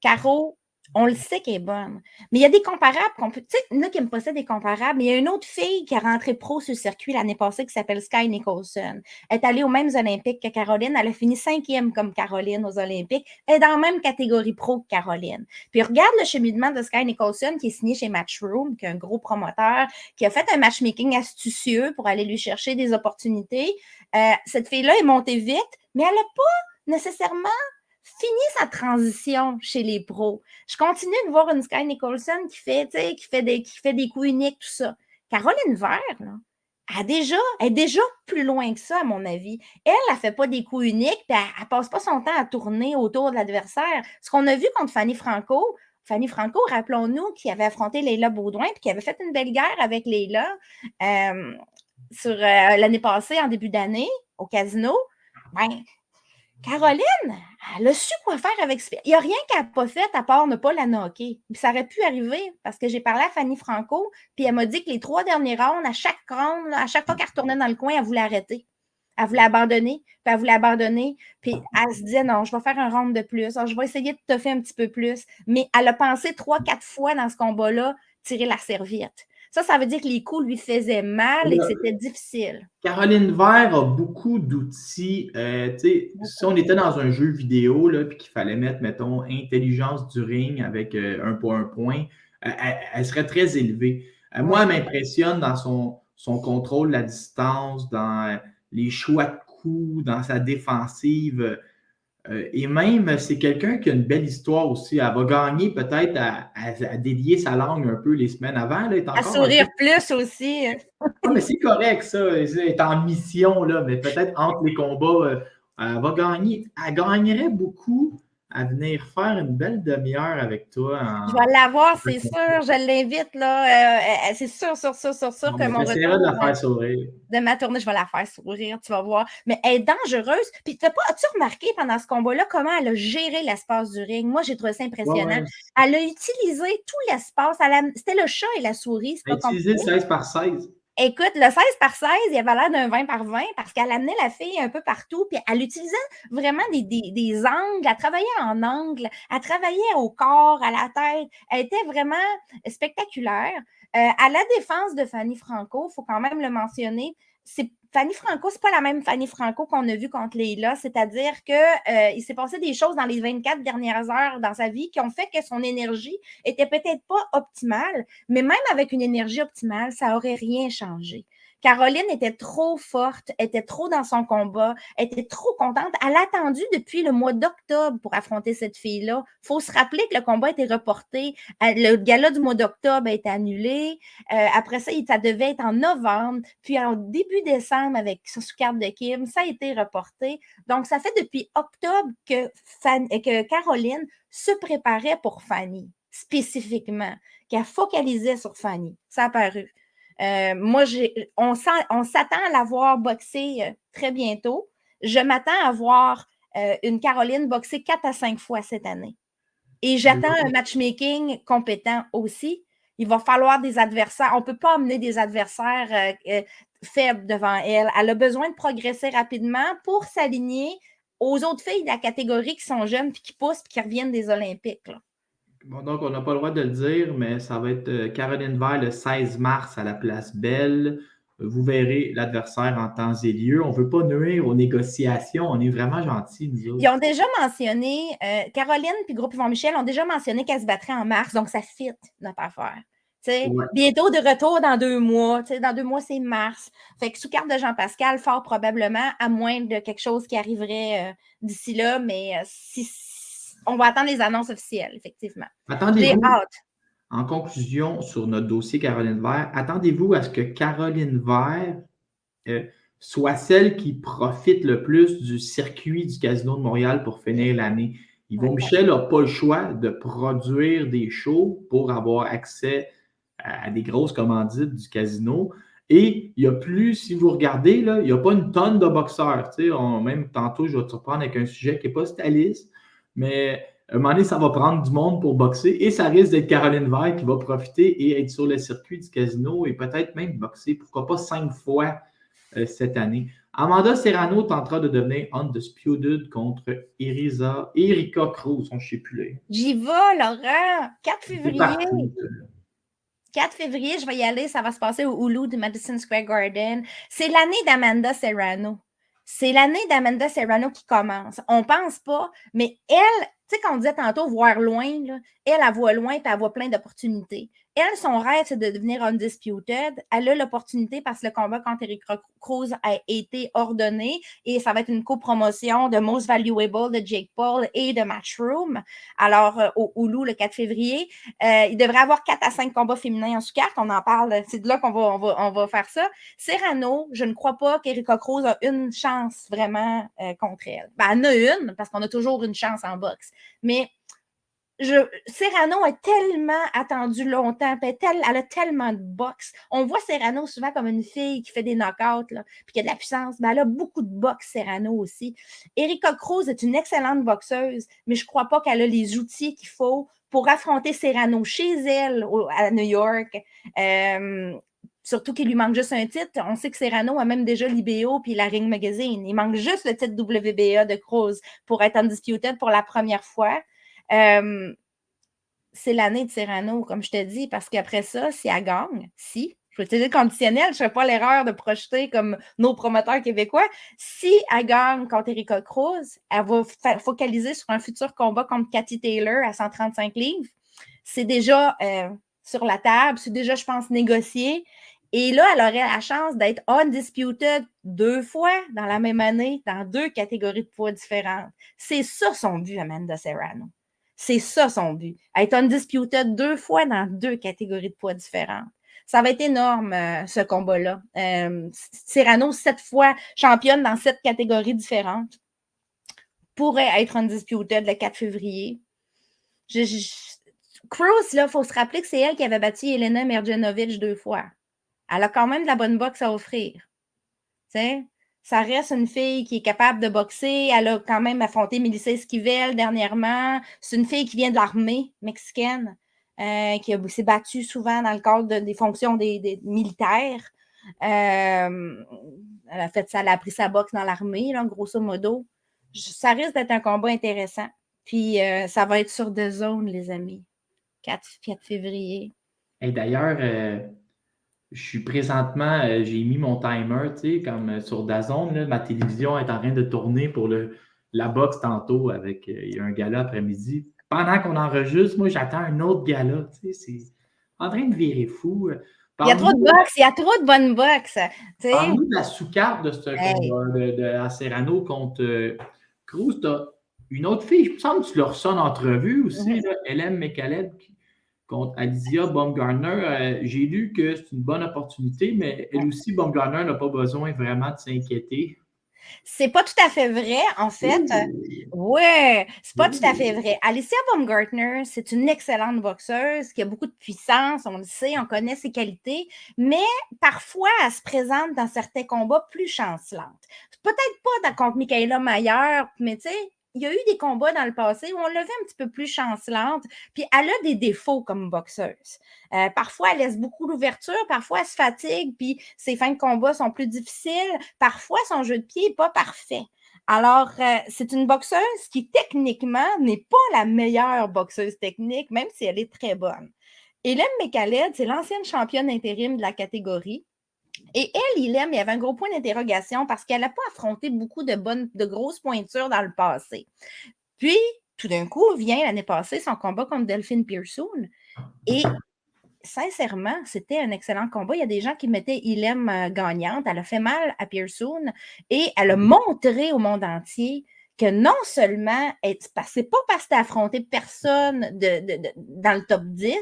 Caro, on le sait qu'elle est bonne. Mais il y a des comparables qu'on peut. Tu sais, il y en a qui n'aiment pas ça des comparables, mais il y a une autre fille qui a rentré pro sur le circuit l'année passée qui s'appelle Sky Nicholson. Elle est allée aux mêmes Olympiques que Caroline. Elle a fini 5e comme Caroline aux Olympiques. Elle est dans la même catégorie pro que Caroline. Puis regarde le cheminement de Sky Nicholson qui est signé chez Matchroom, qui est un gros promoteur, qui a fait un matchmaking astucieux pour aller lui chercher des opportunités. Cette fille-là est montée vite, mais elle n'a pas nécessairement fini sa transition chez les pros. Je continue de voir une Sky Nicholson qui fait des coups uniques, tout ça. Caroline Vert, là, elle est déjà plus loin que ça, à mon avis. Elle ne fait pas des coups uniques, puis elle ne passe pas son temps à tourner autour de l'adversaire. Ce qu'on a vu contre Fanny Franco, rappelons-nous, qui avait affronté Leila Baudouin, puis qui avait fait une belle guerre avec Leila sur l'année passée, en début d'année, au casino. Ben, Caroline, elle a su quoi faire avec ce... Il n'y a rien qu'elle n'a pas fait à part ne pas la knocker. Puis ça aurait pu arriver parce que j'ai parlé à Fanny Franco, puis elle m'a dit que les 3 derniers rounds, à chaque round, à chaque fois qu'elle retournait dans le coin, elle voulait arrêter. Elle voulait abandonner, puis elle se disait non, je vais faire un round de plus, alors, je vais essayer de te faire un petit peu plus. Mais elle a pensé 3-4 fois dans ce combat-là tirer la serviette. Ça veut dire que les coups lui faisaient mal et que c'était difficile. Caroline Vert a beaucoup d'outils. Si on était dans un jeu vidéo et qu'il fallait mettre, mettons, intelligence du ring avec un point, elle serait très élevée. Moi, elle m'impressionne dans son contrôle de la distance, dans les choix de coups, dans sa défensive. Et même, c'est quelqu'un qui a une belle histoire aussi. Elle va gagner peut-être à délier sa langue un peu les semaines avant. Là, à sourire plus aussi. Non, mais c'est correct, ça. Elle est en mission, là, mais peut-être entre les combats, elle va gagner. Elle gagnerait beaucoup à venir faire une belle demi-heure avec toi. Je vais l'avoir, c'est sûr. Je l'invite, là. C'est sûr que mon retour de la faire sourire. De ma tournée, je vais la faire sourire, tu vas voir. Mais elle est dangereuse. Puis, as-tu remarqué pendant ce combat-là comment elle a géré l'espace du ring? Moi, j'ai trouvé ça impressionnant. Ouais. Elle a utilisé tout l'espace. C'était le chat et la souris. Elle a utilisé 16 par 16. Écoute, le 16 par 16, il avait l'air d'un 20 par 20 parce qu'elle amenait la fille un peu partout, puis elle utilisait vraiment des angles, elle travaillait en angle, elle travaillait au corps, à la tête, elle était vraiment spectaculaire. À la défense de Fanny Franco, il faut quand même le mentionner, Fanny Franco, c'est pas la même Fanny Franco qu'on a vue contre Leila, c'est-à-dire qu'il s'est passé des choses dans les 24 dernières heures dans sa vie qui ont fait que son énergie était peut-être pas optimale, mais même avec une énergie optimale, ça n'aurait rien changé. Caroline était trop forte, était trop dans son combat, était trop contente. Elle a attendu depuis le mois d'octobre pour affronter cette fille-là. Il faut se rappeler que le combat a été reporté. Le gala du mois d'octobre a été annulé. Après ça, ça devait être en novembre. Puis en début décembre, avec sous carte de Kim, ça a été reporté. Donc, ça fait depuis octobre que Caroline se préparait pour Fanny, spécifiquement, qu'elle focalisait sur Fanny. Ça a paru. Moi, on s'attend à la voir boxer très bientôt. Je m'attends à voir une Caroline boxer 4 à 5 fois cette année. Et j'attends un matchmaking compétent aussi. Il va falloir des adversaires. On ne peut pas amener des adversaires faibles devant elle. Elle a besoin de progresser rapidement pour s'aligner aux autres filles de la catégorie qui sont jeunes, puis qui poussent, puis qui reviennent des Olympiques. Là. Bon, donc, on n'a pas le droit de le dire, mais ça va être Caroline Vert le 16 mars à la Place Belle. Vous verrez l'adversaire en temps et lieu. On ne veut pas nuire aux négociations. On est vraiment gentils, nous autres. Ils ont déjà mentionné, Caroline puis Groupe Yvon Michel ont déjà mentionné qu'elle se battrait en mars, donc ça fit notre affaire. Ouais. Bientôt de retour dans 2 mois. Dans 2 mois, c'est mars. Fait que sous carte de Jean-Pascal, fort probablement, à moins de quelque chose qui arriverait d'ici là, mais on va attendre les annonces officielles, effectivement. J'ai hâte. En conclusion, sur notre dossier Caroline Vert, attendez-vous à ce que Caroline Vert soit celle qui profite le plus du circuit du Casino de Montréal pour finir l'année. Yvon Michel n'a pas le choix de produire des shows pour avoir accès à des grosses commandites du casino. Et il n'y a plus, si vous regardez, là, il n'y a pas une tonne de boxeurs. Même tantôt, je vais te surprendre avec un sujet qui n'est pas Stalis, mais à un moment donné, ça va prendre du monde pour boxer et ça risque d'être Caroline Vert qui va profiter et être sur le circuit du casino et peut-être même boxer, pourquoi pas 5 fois cette année. Amanda Serrano tentera de devenir undisputed contre Erika Cruz. On ne sait plus là. J'y vais, Laurent. 4 février. 4 février, je vais y aller. Ça va se passer au Hulu de Madison Square Garden. C'est l'année d'Amanda Serrano. C'est l'année d'Amanda Serrano qui commence. On ne pense pas, mais elle, tu sais, quand on disait tantôt voir loin, là, elle voit loin et elle voit plein d'opportunités. Elle, son rêve, c'est de devenir undisputed. Elle a l'opportunité parce que le combat contre Erika Cruz a été ordonné et ça va être une copromotion de Most Valuable de Jake Paul et de Matchroom. Alors, au Hulu, le 4 février, il devrait avoir 4 à 5 combats féminins en sous-carte. On en parle, c'est de là qu'on va faire ça. Serrano, je ne crois pas qu'Erika Cruz a une chance vraiment contre elle. Ben, elle en a une, parce qu'on a toujours une chance en boxe. Mais Serrano a tellement attendu longtemps, elle a tellement de boxe. On voit Serrano souvent comme une fille qui fait des knockouts, là, puis qui a de la puissance. Ben, elle a beaucoup de boxe, Serrano aussi. Erika Cruz est une excellente boxeuse, mais je ne crois pas qu'elle a les outils qu'il faut pour affronter Serrano chez elle à New York. Surtout qu'il lui manque juste un titre. On sait que Serrano a même déjà l'IBO puis la Ring Magazine. Il manque juste le titre WBA de Cruz pour être undisputed pour la première fois. C'est l'année de Serrano, comme je te dis, parce qu'aprje ça, si elle gagne, je vais utiliser le conditionnel, je ne ferai pas l'erreur de projeter comme nos promoteurs québécois. Si elle gagne contre Erika Cruz, elle va focaliser sur un futur combat contre Katie Taylor à 135 livres. C'est déjà sur la table, c'est déjà, je pense, négocié. Et là, elle aurait la chance d'être undisputed 2 fois dans la même année, dans 2 catégories de poids différentes. C'est ça son but, Amanda Serrano. C'est ça son but. Être undisputed 2 fois dans 2 catégories de poids différentes. Ça va être énorme, ce combat-là. Serrano, 7 fois championne dans 7 catégories différentes, pourrait être undisputed le 4 février. Cruz, il faut se rappeler que c'est elle qui avait battu Elena Merjanovic 2 fois. Elle a quand même de la bonne boxe à offrir. T'sais? Ça reste une fille qui est capable de boxer. Elle a quand même affronté Melissa Esquivel dernièrement. C'est une fille qui vient de l'armée mexicaine, qui s'est battue souvent dans le cadre des fonctions des militaires. Elle a fait ça, elle a appris sa boxe dans l'armée, là, grosso modo. Ça risque d'être un combat intéressant. Puis ça va être sur DAZN, les amis. 4 février. Et d'ailleurs, je suis présentement, j'ai mis mon timer, tu sais, comme sur DAZN, là, ma télévision est en train de tourner pour la boxe tantôt avec, il y a un gala après-midi. Pendant qu'on enregistre, moi, j'attends un autre gala, tu sais, c'est en train de virer fou. Il y a trop de boxe, il y a trop de bonnes boxes. Parle-nous de la sous-carte de ce combat de Serrano contre Cruz. Tu as une autre fille, je me semble que tu leur sonnes en entrevue aussi, Hélène Mekaleb contre Alicia Baumgartner. J'ai lu que c'est une bonne opportunité, mais elle aussi, Baumgartner n'a pas besoin vraiment de s'inquiéter. C'est pas tout à fait vrai, en fait. Ouais, c'est pas tout à fait vrai. Alicia Baumgartner, c'est une excellente boxeuse qui a beaucoup de puissance, on le sait, on connaît ses qualités, mais parfois, elle se présente dans certains combats plus chancelante. Peut-être pas contre Mikaela Mayer, mais tu sais, il y a eu des combats dans le passé où on l'a vu un petit peu plus chancelante, puis elle a des défauts comme boxeuse. Parfois, elle laisse beaucoup d'ouverture, parfois, elle se fatigue, puis ses fins de combat sont plus difficiles. Parfois, son jeu de pied n'est pas parfait. Alors, c'est une boxeuse qui, techniquement, n'est pas la meilleure boxeuse technique, même si elle est très bonne. Hélène Mekaleb, c'est l'ancienne championne intérim de la catégorie. Et elle, il y avait un gros point d'interrogation parce qu'elle n'a pas affronté beaucoup de grosses pointures dans le passé. Puis, tout d'un coup, vient l'année passée son combat contre Delphine Pearson. Et sincèrement, c'était un excellent combat. Il y a des gens qui mettaient Ilem gagnante. Elle a fait mal à Pearson et elle a montré au monde entier que non seulement, c'est pas parce que tu as affronté personne dans le top 10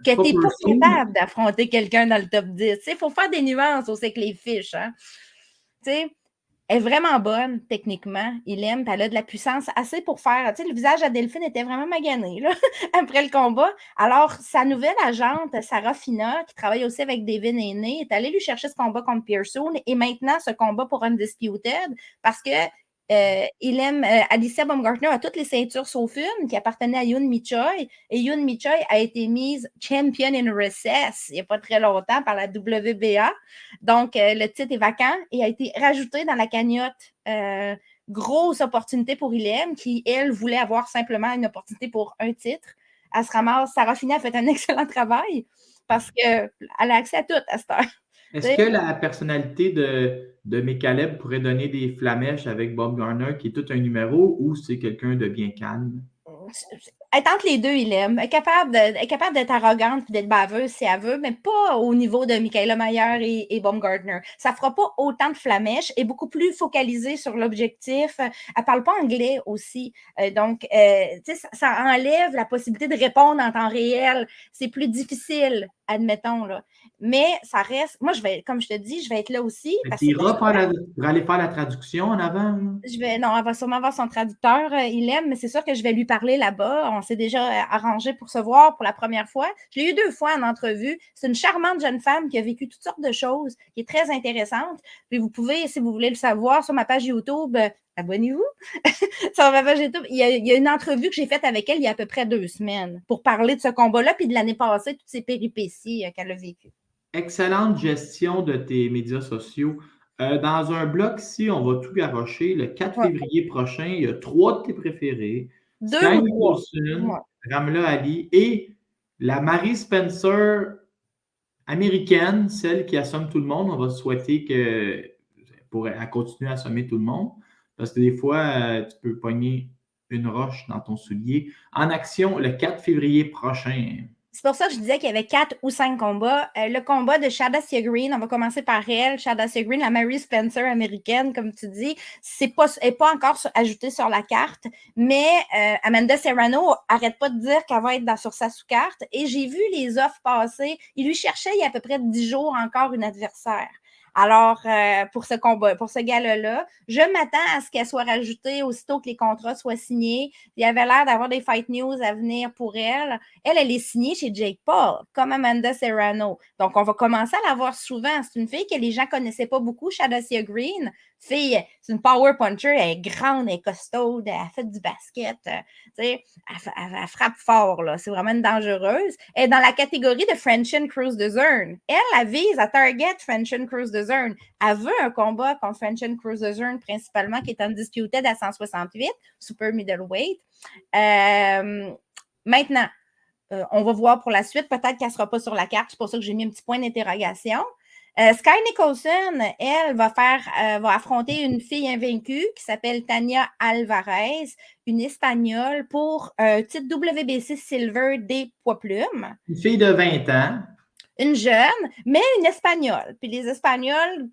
que tu n'es pas capable d'affronter quelqu'un dans le top 10. Il faut faire des nuances aussi avec les fiches. Hein? Elle est vraiment bonne techniquement. Ilem, elle a de la puissance assez pour faire. Le visage à Delphine était vraiment magané là, après le combat. Alors, sa nouvelle agente, Sarah Fina, qui travaille aussi avec Devin Haney, est allée lui chercher ce combat contre Pearson et maintenant ce combat pour Undisputed parce que Alicia Baumgartner a toutes les ceintures sauf une qui appartenait à Yoon Mi-choi et Yoon Mi-choi a été mise champion in recess il n'y a pas très longtemps par la WBA. Donc, le titre est vacant et a été rajouté dans la cagnotte. Grosse opportunité pour Ilem qui, elle, voulait avoir simplement une opportunité pour un titre. Elle se ramasse. Sarah Fini a fait un excellent travail parce qu'elle a accès à tout à cette heure. Est-ce que la personnalité de Mekaleb pourrait donner des flamèches avec Baumgartner, qui est tout un numéro, ou c'est quelqu'un de bien calme? Elle est entre les deux, elle est capable d'être arrogante et d'être baveuse si elle veut, mais pas au niveau de Mikaela Mayer et Baumgartner. Ça ne fera pas autant de flamèches et beaucoup plus focalisée sur l'objectif. Elle ne parle pas anglais aussi. Donc, ça enlève la possibilité de répondre en temps réel. C'est plus difficile, admettons. Là. Mais ça reste... Moi, comme je te dis, je vais être là aussi. Tu iras pour aller faire la traduction en avant? Non, elle va sûrement avoir son traducteur, mais c'est sûr que je vais lui parler là-bas. On s'est déjà arrangé pour se voir pour la première fois. Je l'ai eu 2 fois en entrevue. C'est une charmante jeune femme qui a vécu toutes sortes de choses, qui est très intéressante. Puis vous pouvez, si vous voulez le savoir, sur ma page YouTube, abonnez-vous. Sur ma page YouTube, il y a une entrevue que j'ai faite avec elle il y a à peu près 2 semaines pour parler de ce combat-là puis de l'année passée, toutes ces péripéties qu'elle a vécues. Excellente gestion de tes médias sociaux. Dans un bloc ici, on va tout garrocher. Le 4 février prochain, il y a 3 de tes préférés. Sky Nicholson, Ramla Ali et la Marie Spencer américaine, celle qui assomme tout le monde. On va souhaiter qu'elle continue à assommer tout le monde. Parce que des fois, tu peux pogner une roche dans ton soulier. En action le 4 février prochain. C'est pour ça que je disais qu'il y avait 4 ou 5 combats. Le combat de Shadasia Green, on va commencer par elle. Shadasia Green, la Mary Spencer américaine, comme tu dis, elle n'est pas encore ajoutée sur la carte, mais Amanda Serrano n'arrête pas de dire qu'elle va être sur sa sous-carte. Et j'ai vu les offres passer. Il lui cherchait il y a à peu près 10 jours encore une adversaire. Alors, pour ce combat, pour ce gala-là, je m'attends à ce qu'elle soit rajoutée aussitôt que les contrats soient signés. Il y avait l'air d'avoir des fight news à venir pour elle. Elle est signée chez Jake Paul, comme Amanda Serrano. Donc, on va commencer à la voir souvent. C'est une fille que les gens ne connaissaient pas beaucoup, Shadasia Green. Fille, c'est une power puncher, elle est grande, elle est costaude, elle fait du basket, elle frappe fort, là. C'est vraiment une dangereuse. Elle est dans la catégorie de Frenchin Cruz de Zern. Elle vise à target Frenchin Cruz de Zern. Elle veut un combat contre Frenchin Cruz de Zern, principalement, qui est undisputed à 168, super middleweight. Maintenant, on va voir pour la suite. Peut-être qu'elle ne sera pas sur la carte. C'est pour ça que j'ai mis un petit point d'interrogation. Sky Nicholson, elle, va affronter une fille invaincue qui s'appelle Tania Alvarez, une Espagnole, pour titre WBC Silver des poids plumes. Une fille de 20 ans. Une jeune, mais une Espagnole. Puis les Espagnols,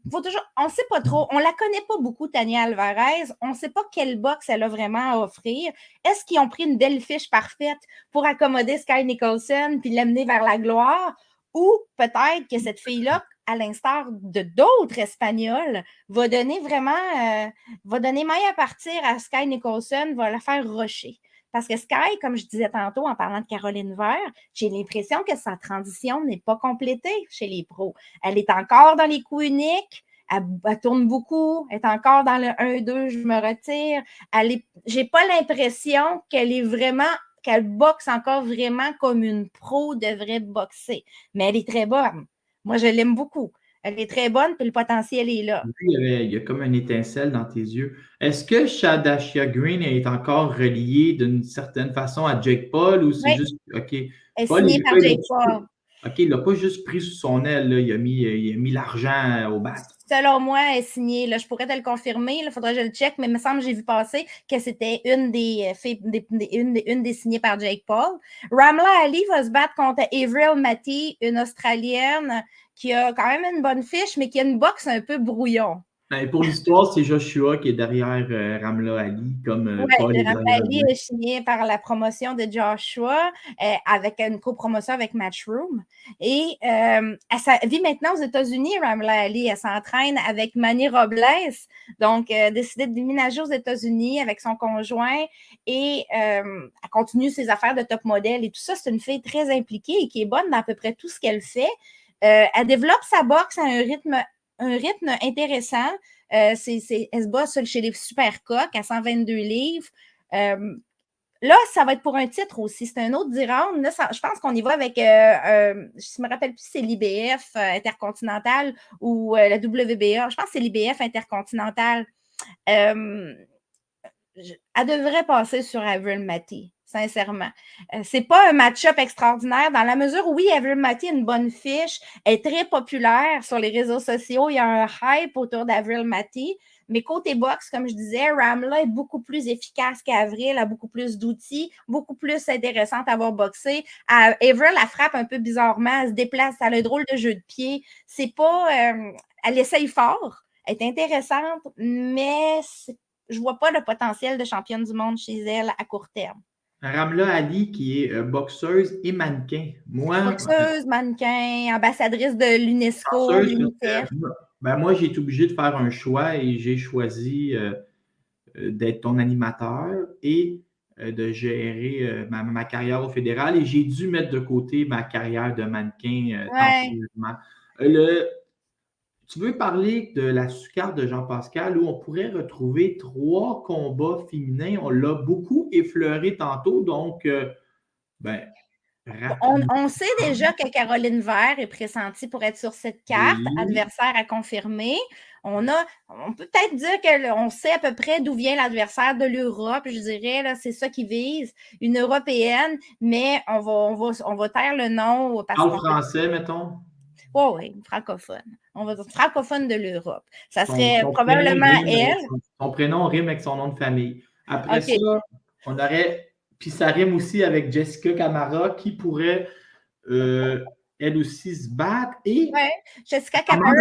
on ne sait pas trop, on ne la connaît pas beaucoup, Tania Alvarez. On ne sait pas quelle boxe elle a vraiment à offrir. Est-ce qu'ils ont pris une belle fiche parfaite pour accommoder Sky Nicholson puis l'amener vers la gloire? Ou peut-être que cette fille-là, à l'instar de d'autres Espagnols, va donner maille à partir à Sky Nicholson, va la faire rusher. Parce que Sky, comme je disais tantôt en parlant de Caroline Vert, j'ai l'impression que sa transition n'est pas complétée chez les pros. Elle est encore dans les coups uniques, elle tourne beaucoup, elle est encore dans le 1-2, je me retire. J'ai pas l'impression qu'elle boxe encore vraiment comme une pro devrait boxer. Mais elle est très bonne. Moi, je l'aime beaucoup. Elle est très bonne, puis le potentiel est là. Il y a comme une étincelle dans tes yeux. Est-ce que Shadasia Green est encore reliée d'une certaine façon à Jake Paul ou c'est juste. OK. Elle est signée par Jake Paul. OK, il n'a pas juste pris sous son aile, là. Il a mis l'argent au bat. Selon moi, elle est signée. Là, je pourrais te le confirmer. Il faudrait que je le check, mais il me semble que j'ai vu passer que c'était une des signées par Jake Paul. Ramla Ali va se battre contre Avril Matty, une Australienne qui a quand même une bonne fiche, mais qui a une boxe un peu brouillon. Ben, pour l'histoire, c'est Joshua qui est derrière Ramla Ali, comme Paul est Ramla Ali est signé par la promotion de Joshua avec une copromotion avec Matchroom. Et elle vit maintenant aux États-Unis, Ramla Ali. Elle s'entraîne avec Manny Robles. Donc, décidé de déménager aux États-Unis avec son conjoint et elle continue ses affaires de top modèle et tout ça. C'est une fille très impliquée et qui est bonne dans à peu près tout ce qu'elle fait. Elle développe sa boxe à un rythme intéressant. Elle se bat chez les super coqs à 122 livres. Là, ça va être pour un titre aussi. C'est un autre 10 rounds. Là, je pense qu'on y va avec, je ne me rappelle plus si c'est l'IBF Intercontinental ou la WBA. Je pense que c'est l'IBF Intercontinental. Elle devrait passer sur Avril Matty. Sincèrement. C'est pas un match-up extraordinaire dans la mesure où, oui, Avril Matty a une bonne fiche, elle est très populaire sur les réseaux sociaux, il y a un hype autour d'Avril Matty, mais côté boxe, comme je disais, Ramla est beaucoup plus efficace qu'Avril, a beaucoup plus d'outils, beaucoup plus intéressante à voir boxer. Avril, elle frappe un peu bizarrement, elle se déplace, elle a un drôle de jeu de pied. C'est pas... elle essaye fort, elle est intéressante, mais je vois pas le potentiel de championne du monde chez elle à court terme. Ramla Ali, qui est boxeuse et mannequin. Boxeuse, mannequin, ambassadrice de l'UNESCO, l'UNICEF. Moi, j'ai été obligé de faire un choix et j'ai choisi d'être ton animateur et de gérer ma carrière au fédéral. Et j'ai dû mettre de côté ma carrière de mannequin temporairement. Tu veux parler de la sous-carte de Jean-Pascal où on pourrait retrouver 3 combats féminins. On l'a beaucoup effleuré tantôt, donc on sait déjà que Caroline Vert est pressentie pour être sur cette carte, adversaire à confirmer. On peut peut-être dire qu'on sait à peu près d'où vient l'adversaire de l'Europe, je dirais, là, c'est ça qui vise, une Européenne, mais on va taire le nom. En français, mettons. Oui, francophone. On va dire francophone de l'Europe. Ça serait probablement elle. Son prénom rime avec son nom de famille. Après ça, on aurait... Puis ça rime aussi avec Jessica Camara qui pourrait, elle aussi, se battre. Et Jessica Camara.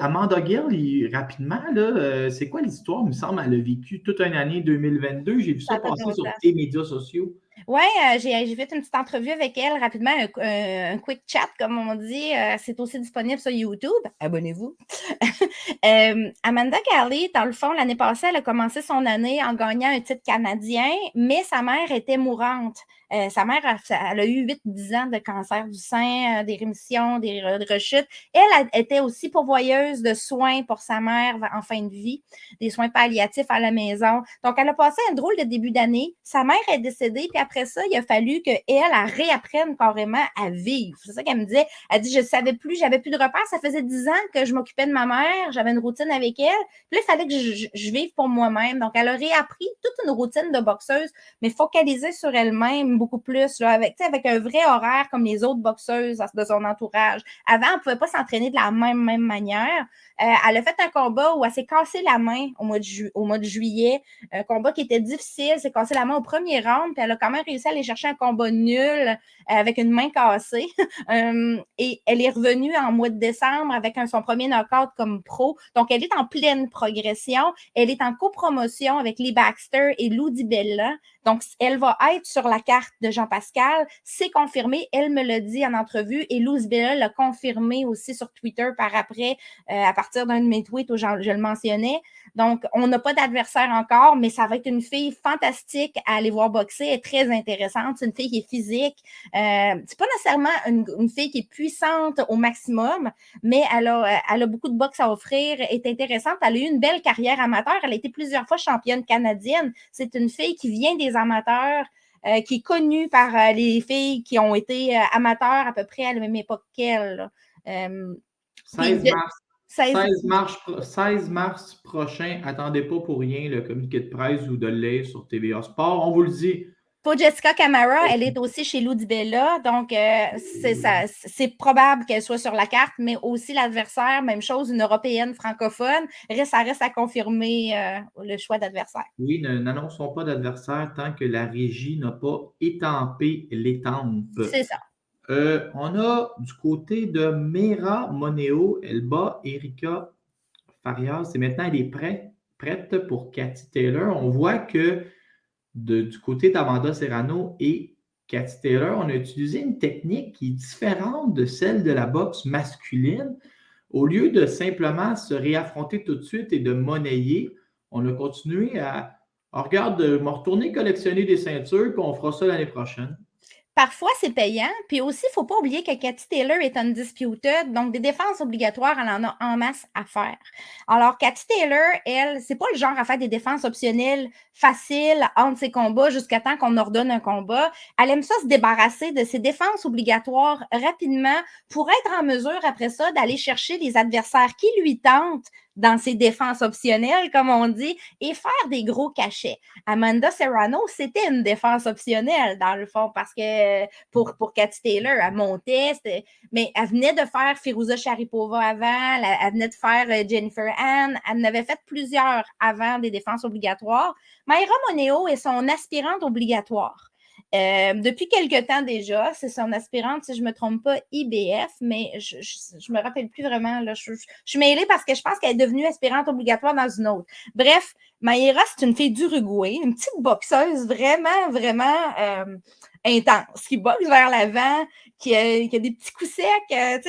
Amanda Gill, rapidement, là, c'est quoi l'histoire? Il me semble qu'elle a vécu toute une année 2022. J'ai vu ça passer sur tes médias sociaux. Oui, j'ai fait une petite entrevue avec elle rapidement, un quick chat, comme on dit. C'est aussi disponible sur YouTube. Abonnez-vous. Amanda Galley, dans le fond, l'année passée, elle a commencé son année en gagnant un titre canadien, mais sa mère était mourante. Sa mère, elle a eu 8-10 ans de cancer du sein, des rémissions, des rechutes. Elle était aussi pourvoyeuse de soins pour sa mère en fin de vie, des soins palliatifs à la maison. Donc, elle a passé un drôle de début d'année. Sa mère est décédée, puis après ça, il a fallu qu'elle réapprenne carrément à vivre. C'est ça qu'elle me disait. Elle dit, je savais plus, j'avais plus de repères. Ça faisait 10 ans que je m'occupais de ma mère, j'avais une routine avec elle. Puis là, il fallait que je vive pour moi-même. Donc, elle a réappris toute une routine de boxeuse, mais focalisée sur elle-même beaucoup plus, là, avec un vrai horaire comme les autres boxeuses de son entourage. Avant, elle ne pouvait pas s'entraîner de la même manière. Elle a fait un combat où elle s'est cassé la main au mois de juillet. Un combat qui était difficile. Elle s'est cassé la main au premier round, puis elle a quand même réussi à aller chercher un combat nul avec une main cassée. Et elle est revenue en mois de décembre avec son premier knockout comme pro. Donc, elle est en pleine progression. Elle est en copromotion avec Lee Baxter et Lou DiBella. Donc, elle va être sur la carte de Jean-Pascal. C'est confirmé. Elle me l'a dit en entrevue et Lou DiBella l'a confirmé aussi sur Twitter par après, à partir d'un de mes tweets où je le mentionnais. Donc, on n'a pas d'adversaire encore, mais ça va être une fille fantastique à aller voir boxer. Elle est très intéressante. C'est une fille qui est physique. C'est pas nécessairement une fille qui est puissante au maximum, mais elle a beaucoup de boxe à offrir, est intéressante. Elle a eu une belle carrière amateur. Elle a été plusieurs fois championne canadienne. C'est une fille qui vient des amateurs, qui est connue par les filles qui ont été amateurs à peu près à la même époque qu'elle. 16 mars. 16 mars prochain, attendez pas pour rien le communiqué de presse ou de l'œil sur TVA Sport. On vous le dit. Pour Jessica Camara, elle est aussi chez Lou DiBella, donc c'est probable qu'elle soit sur la carte, mais aussi l'adversaire, même chose, une Européenne francophone. Ça reste à confirmer le choix d'adversaire. Oui, n'annonçons pas d'adversaire tant que la régie n'a pas étampé l'étampe. C'est ça. On a du côté de Mera Moneo, elle bat Erika Farias. Et maintenant, elle est prête pour Cathy Taylor. On voit que du côté d'Amanda Serrano et Cathy Taylor, on a utilisé une technique qui est différente de celle de la boxe masculine. Au lieu de simplement se réaffronter tout de suite et de monnayer, on a continué à regarde, me retourner collectionner des ceintures, puis on fera ça l'année prochaine. Parfois, c'est payant. Puis aussi, il ne faut pas oublier que Cathy Taylor est undisputed, donc des défenses obligatoires, elle en a en masse à faire. Alors, Cathy Taylor, elle, c'est pas le genre à faire des défenses optionnelles faciles entre ses combats jusqu'à temps qu'on ordonne un combat. Elle aime ça se débarrasser de ses défenses obligatoires rapidement pour être en mesure, après ça, d'aller chercher des adversaires qui lui tentent dans ses défenses optionnelles, comme on dit, et faire des gros cachets. Amanda Serrano, c'était une défense optionnelle, dans le fond, parce que pour Cathy Taylor, elle montait, mais elle venait de faire Firuza Sharipova avant, elle venait de faire Jennifer Ann, elle en avait fait plusieurs avant des défenses obligatoires. Mayra Moneo est son aspirante obligatoire. Depuis quelque temps déjà, c'est son aspirante, si je ne me trompe pas, IBF, mais je ne me rappelle plus vraiment. Là, je suis mêlée parce que je pense qu'elle est devenue aspirante obligatoire dans une autre. Bref, Mayra, c'est une fille d'Uruguay, une petite boxeuse vraiment, vraiment intense, qui boxe vers l'avant, qui a des petits coups secs,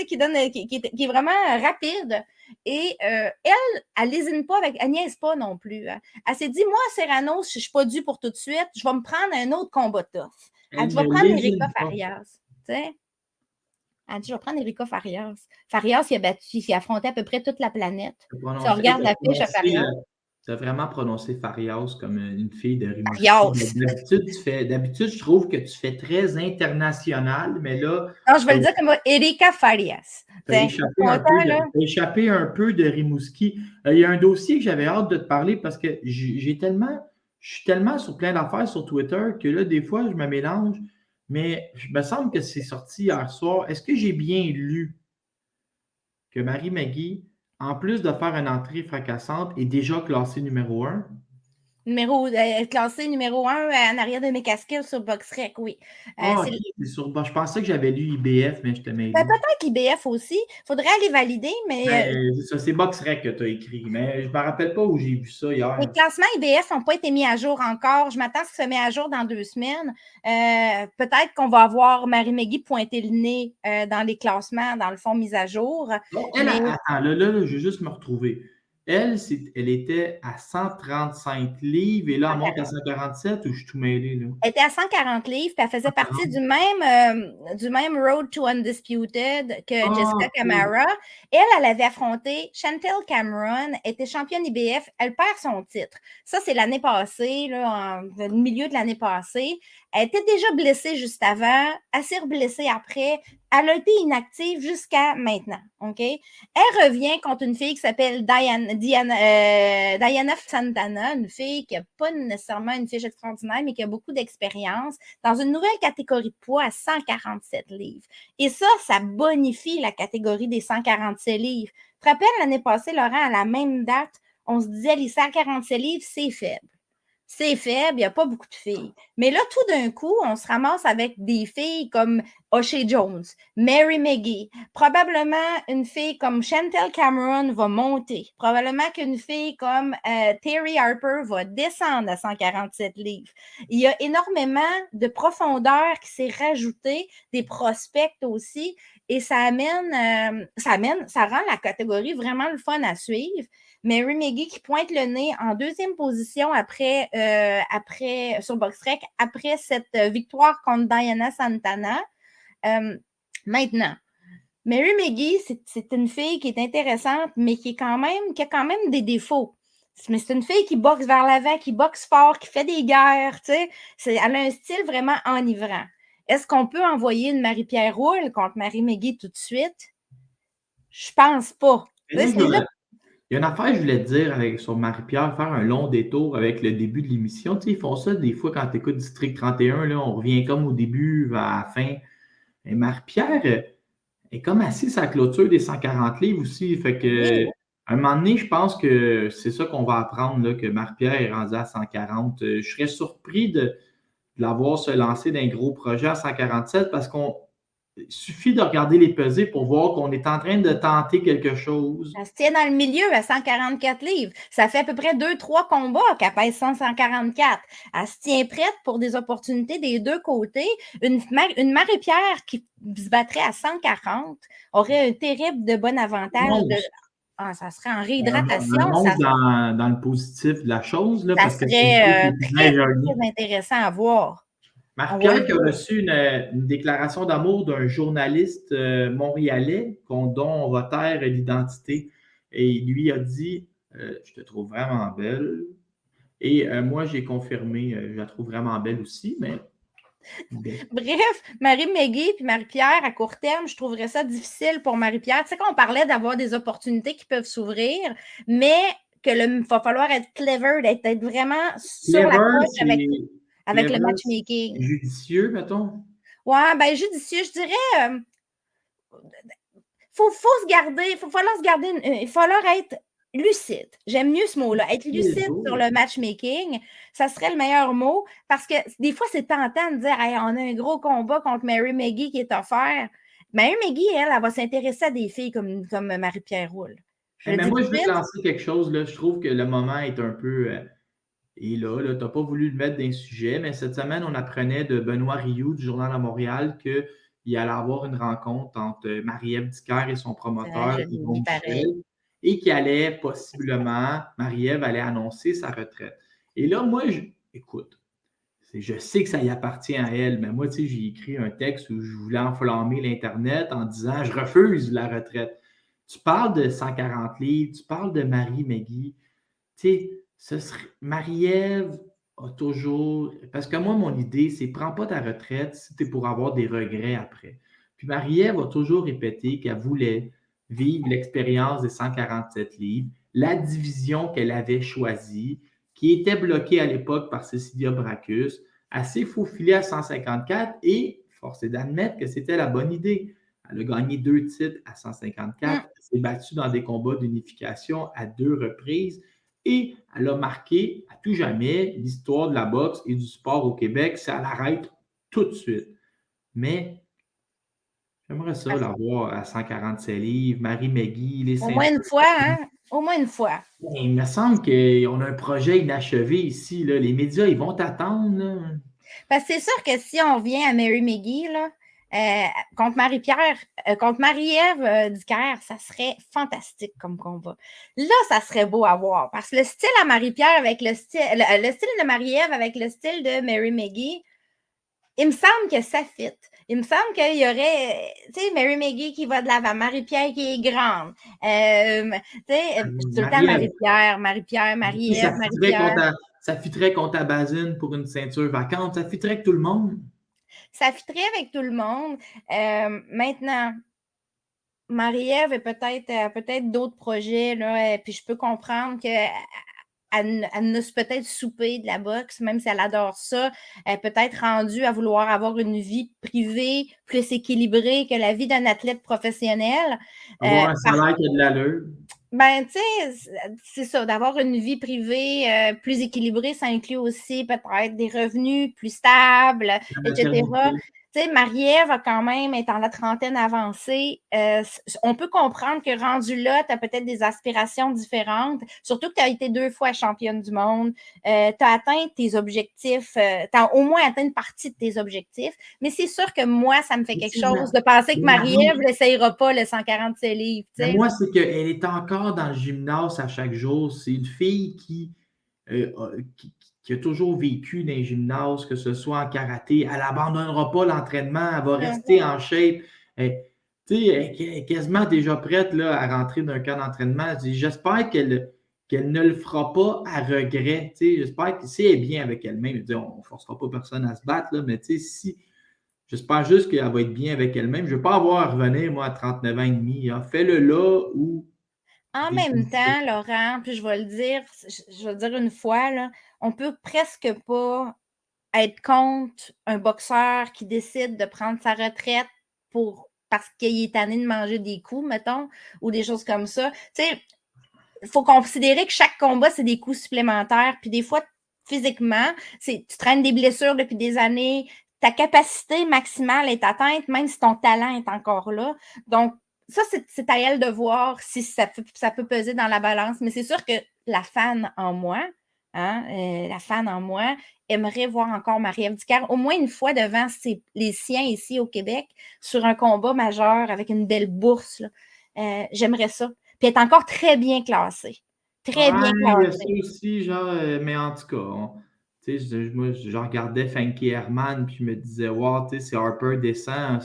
qui est vraiment rapide. Et elle lésine pas elle niaise pas non plus. Hein. Elle s'est dit, moi, Serrano, je ne suis pas due pour tout de suite, je vais me prendre un autre combat tough. Elle dit, je vais prendre Erika Farias. Elle dit, je vais prendre Erika Farias. Farias, il a affronté à peu près toute la planète. Si on regarde la fiche à Farias. Tu as vraiment prononcé Farias comme une fille de Rimouski. D'habitude, je trouve que tu fais très international, mais là... Non, je vais le dire comme Erika Farias. Tu as échappé un peu de Rimouski. Il y a un dossier que j'avais hâte de te parler parce que je suis tellement sur plein d'affaires sur Twitter que là, des fois, je me mélange, mais il me semble que c'est sorti hier soir. Est-ce que j'ai bien lu que Marie-Maggie, en plus de faire une entrée fracassante, est déjà classée numéro 1? Classée numéro 1 en arrière de mes casquilles sur BoxRec, oui. OK, je pensais que j'avais lu IBF, mais je te mêlé. Peut-être l'IBF aussi. Il faudrait aller valider, mais C'est ça, c'est BoxRec que tu as écrit, mais je ne me rappelle pas où j'ai vu ça hier. les classements IBF n'ont pas été mis à jour encore. Je m'attends à ce que ça se met à jour dans 2 semaines. Peut-être qu'on va avoir Marie-Megui pointer le nez dans les classements, dans le fond, mis à jour. Donc, attends, là, je vais juste me retrouver. Elle était à 135 livres et là, elle monte à 147 ou je suis tout mêlé, là? Elle était à 140 livres, puis elle faisait partie du même Road to Undisputed que Jessica Camara. Elle avait affronté Chantel Cameron, était championne IBF, elle perd son titre. Ça, c'est l'année passée, là, le milieu de l'année passée. Elle était déjà blessée juste avant, assez reblessée après. Elle a été inactive jusqu'à maintenant, OK? Elle revient contre une fille qui s'appelle Diana Santana, une fille qui n'a pas nécessairement une fiche extraordinaire, mais qui a beaucoup d'expérience, dans une nouvelle catégorie de poids à 147 livres. Et ça bonifie la catégorie des 147 livres. Tu te rappelles, l'année passée, Laurent, à la même date, on se disait les 147 livres, c'est faible. C'est faible, il n'y a pas beaucoup de filles. Mais là, tout d'un coup, on se ramasse avec des filles comme O'Shea Jones, Marie-Megui. Probablement, une fille comme Chantel Cameron va monter. Probablement qu'une fille comme Terry Harper va descendre à 147 livres. Il y a énormément de profondeur qui s'est rajouté, des prospects aussi, et ça rend la catégorie vraiment le fun à suivre. Marie-Megui qui pointe le nez en 2e position après sur BoxRec, après cette victoire contre Diana Santana. Maintenant, Marie-Megui, c'est une fille qui est intéressante, mais qui a quand même des défauts. Mais c'est une fille qui boxe vers l'avant, qui boxe fort, qui fait des guerres, tu sais. Elle a un style vraiment enivrant. Est-ce qu'on peut envoyer une Marie-Pierre Roule contre Marie-Megui tout de suite? Je pense pas. Il y a une affaire que je voulais te dire sur Marie-Pierre, faire un long détour avec le début de l'émission. Tu sais, ils font ça des fois quand tu écoutes District 31, là, on revient comme au début, à la fin. Et Marie-Pierre est comme assise à la clôture des 140 livres aussi. Fait que, à un moment donné, je pense que c'est ça qu'on va apprendre, là, que Marie-Pierre est rendue à 140. Je serais surpris de la voir se lancer d'un gros projet à 147 parce il suffit de regarder les pesées pour voir qu'on est en train de tenter quelque chose. Elle se tient dans le milieu à 144 livres. Ça fait à peu près 2-3 combats qu'elle pèse 144. Elle se tient prête pour des opportunités des deux côtés. Une Marie-Pierre qui se battrait à 140 aurait un terrible de bon avantage. Ça serait en réhydratation. Dans le positif de la chose. Là, ça serait très intéressant à voir. Marie-Pierre qui a reçu une déclaration d'amour d'un journaliste montréalais dont on va taire l'identité. Et il lui a dit je te trouve vraiment belle. Et moi, j'ai confirmé, je la trouve vraiment belle aussi, mais. Bref, Marie-Megui puis Marie-Pierre, à court terme, je trouverais ça difficile pour Marie-Pierre. Tu sais, qu'on parlait d'avoir des opportunités qui peuvent s'ouvrir, mais il va falloir être clever, d'être vraiment sur la coche avec le matchmaking. Judicieux, mettons? Ouais, ben judicieux, je dirais. Faut se garder, il va falloir être lucide. J'aime mieux ce mot-là. Être lucide sur le matchmaking, ça serait le meilleur mot parce que des fois, c'est tentant de dire hey, on a un gros combat contre Marie-Megui qui est offert. Marie-Megui, elle va s'intéresser à des filles comme Marie-Pierre Roule. Mais moi, je veux te lancer quelque chose. Là. Je trouve que le moment est un peu. Et là tu n'as pas voulu le mettre dans le sujet, mais cette semaine, on apprenait de Benoît Rioux du Journal à Montréal qu'il allait avoir une rencontre entre Marie-Ève Dicker et son promoteur, Yvon Michel, et qu'allait possiblement, Marie-Ève allait annoncer sa retraite. Et là, moi, écoute, je sais que ça y appartient à elle, mais moi, tu sais, j'ai écrit un texte où je voulais enflammer l'Internet en disant « Je refuse la retraite ». Tu parles de 140 livres, tu parles de Marie-Megui, tu sais, Marie-Ève a toujours... Parce que moi, mon idée, c'est prends pas ta retraite si tu es pour avoir des regrets après. Puis Marie-Ève a toujours répété qu'elle voulait vivre l'expérience des 147 livres, la division qu'elle avait choisie, qui était bloquée à l'époque par Cecilia Bracus, elle s'est faufilée à 154 et force est d'admettre que c'était la bonne idée. Elle a gagné 2 titres à 154, elle s'est battue dans des combats d'unification à 2 reprises. et elle a marqué à tout jamais l'histoire de la boxe et du sport au Québec. Ça l'arrête tout de suite. Mais j'aimerais ça la voir à 147 livres, Marie McGee, les Au moins une ceintures. fois, hein? Au moins une fois. Il me semble qu'on a un projet inachevé ici. Là. Les médias, ils vont t'attendre. Là. Parce que c'est sûr que si on vient à Mary McGee, là, contre Marie-Pierre, contre Marie-Ève Dicker, ça serait fantastique comme combat. Là, ça serait beau à voir. Parce que le style à Marie-Pierre avec le style de Marie-Ève avec le style de Mary McGee, il me semble que ça fit. Il me semble qu'il y aurait, tu sais, Mary McGee qui va de l'avant, Marie-Pierre qui est grande. Tu sais, tout le temps Marie-Pierre, Marie-Ève, Marie-Pierre. Ça fitterait contre Abazine pour une ceinture vacante. Ça fitterait avec tout le monde. Ça fitterait avec tout le monde. Maintenant, Marie-Ève a peut-être d'autres projets, là, puis je peux comprendre qu'elle a peut-être soupé de la boxe, même si elle adore ça. Elle est peut-être rendue à vouloir avoir une vie privée plus équilibrée que la vie d'un athlète professionnel. Avoir un salaire qui a de l'allure. Ben, tu sais, c'est ça, d'avoir une vie privée plus équilibrée, ça inclut aussi peut-être des revenus plus stables, etc. Tu sais, Marie-Ève a quand même est dans la trentaine avancée. On peut comprendre que rendu là, tu as peut-être des aspirations différentes, surtout que tu as été 2 fois championne du monde. Tu as atteint tes objectifs, tu as au moins atteint une partie de tes objectifs, mais c'est sûr que moi, ça me fait quelque chose de penser que Marie-Ève n'essayera pas le 147 livres. Mais moi, c'est qu'elle est encore dans le gymnase à chaque jour. C'est une fille qui a toujours vécu dans les gymnases, que ce soit en karaté. Elle n'abandonnera pas l'entraînement, elle va rester en shape. Tu sais, elle est quasiment déjà prête là, à rentrer d'un camp d'entraînement. J'espère qu'elle ne le fera pas à regret. J'espère que si elle est bien avec elle-même, on ne forcera pas personne à se battre, là, mais si. J'espère juste qu'elle va être bien avec elle-même. Je ne veux pas avoir à revenir, moi, à 39 ans et demi. Hein. Fais-le là où. En même temps, Laurent, puis je vais le dire, je vais le dire une fois, là, on peut presque pas être contre un boxeur qui décide de prendre sa retraite parce qu'il est tanné de manger des coups, mettons, ou des choses comme ça. Tu sais, il faut considérer que chaque combat, c'est des coups supplémentaires. Puis des fois, physiquement, tu traînes des blessures depuis des années. Ta capacité maximale est atteinte, même si ton talent est encore là. Donc, ça, c'est à elle de voir si ça peut peser dans la balance. Mais c'est sûr que la fan en moi, aimerait voir encore Marie-Ève Dicker au moins une fois devant les siens ici au Québec sur un combat majeur avec une belle bourse. J'aimerais ça. Puis elle est encore très bien classée. Très bien classée. Il y a ça aussi, genre, mais en tout cas, moi, je regardais Funky Herman, puis je me disais, wow, si Harper descend,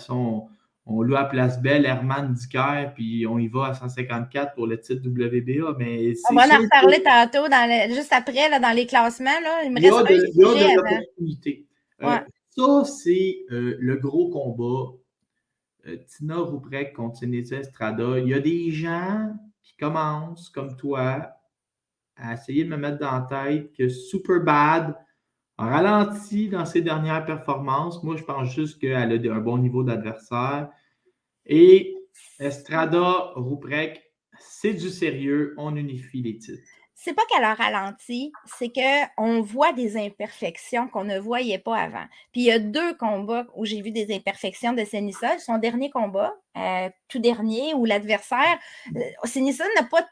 on loue à Place Belle, Herman Dicker, puis on y va à 154 pour le titre WBA. Mais on va en reparler tantôt, juste après, là, dans les classements. Là, il me reste il y a de l'opportunité. Ça, c'est le gros combat. Tina Ruprecht contre Seniesa Estrada. Il y a des gens qui commencent, comme toi, à essayer de me mettre dans la tête que Superbad a ralenti dans ses dernières performances. Moi, je pense juste qu'elle a un bon niveau d'adversaire. Et Estrada, Ruprecht, c'est du sérieux. On unifie les titres. C'est pas qu'elle a ralenti, c'est qu'on voit des imperfections qu'on ne voyait pas avant. Puis il y a 2 combats où j'ai vu des imperfections de Seniesa. Son dernier combat, tout dernier, où l'adversaire, Seniesa n'a pas.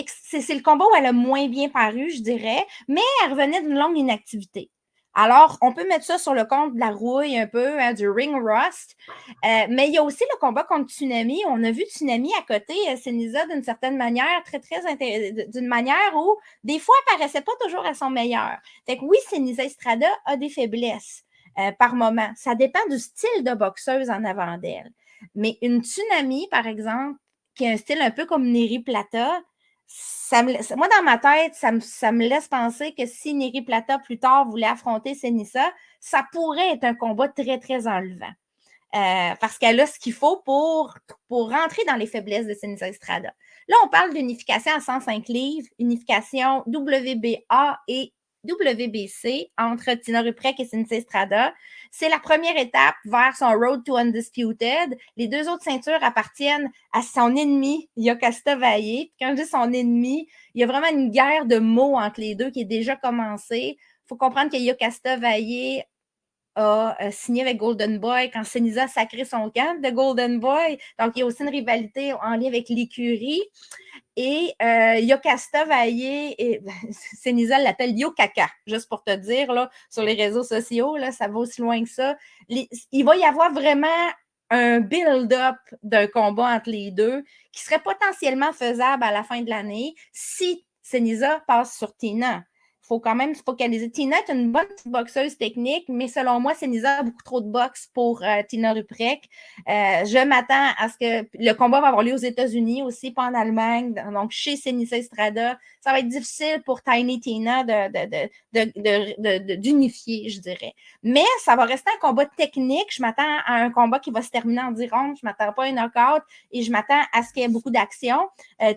C'est le combat où elle a moins bien paru, je dirais, mais elle revenait d'une longue inactivité. Alors, on peut mettre ça sur le compte de la rouille un peu, du ring rust. Mais il y a aussi le combat contre Tsunami. On a vu Tsunami à côté, Seniesa, d'une certaine manière, d'une manière où, des fois, elle ne paraissait pas toujours à son meilleur. Fait que oui, Seniesa Estrada a des faiblesses par moment. Ça dépend du style de boxeuse en avant d'elle. Mais une Tsunami, par exemple, qui a un style un peu comme Neri Plata, moi, dans ma tête, ça me laisse penser que si Neri Plata, plus tard, voulait affronter Seniesa, ça pourrait être un combat très, très enlevant. Parce qu'elle a ce qu'il faut pour rentrer dans les faiblesses de Seniesa Estrada. Là, on parle d'unification à 105 livres, unification WBA et WBC entre Tina Ruprek et Seniza Estrada. C'est la première étape vers son Road to Undisputed. Les 2 autres ceintures appartiennent à son ennemi, Yokasta Valle. Quand je dis son ennemi, il y a vraiment une guerre de mots entre les deux qui est déjà commencée. Il faut comprendre que Yokasta Valle a signé avec Golden Boy quand Seniza a sacré son camp de Golden Boy. Donc, il y a aussi une rivalité en lien avec l'écurie. Et Yokasta Valle, Seniza l'appelle Yokaka, juste pour te dire, là, sur les réseaux sociaux, là, ça va aussi loin que ça. Il va y avoir vraiment un build-up d'un combat entre les deux qui serait potentiellement faisable à la fin de l'année si Seniza passe sur Tina. Il faut quand même se focaliser. Tina est une bonne boxeuse technique, mais selon moi, Seniza a beaucoup trop de boxe pour Tina Ruprek. Je m'attends à ce que le combat va avoir lieu aux États-Unis aussi, pas en Allemagne, donc chez Seniza Estrada. Ça va être difficile pour Tiny Tina d'unifier, je dirais. Mais ça va rester un combat technique. Je m'attends à un combat qui va se terminer en 10 rounds. Je ne m'attends pas à un knockout et je m'attends à ce qu'il y ait beaucoup d'action.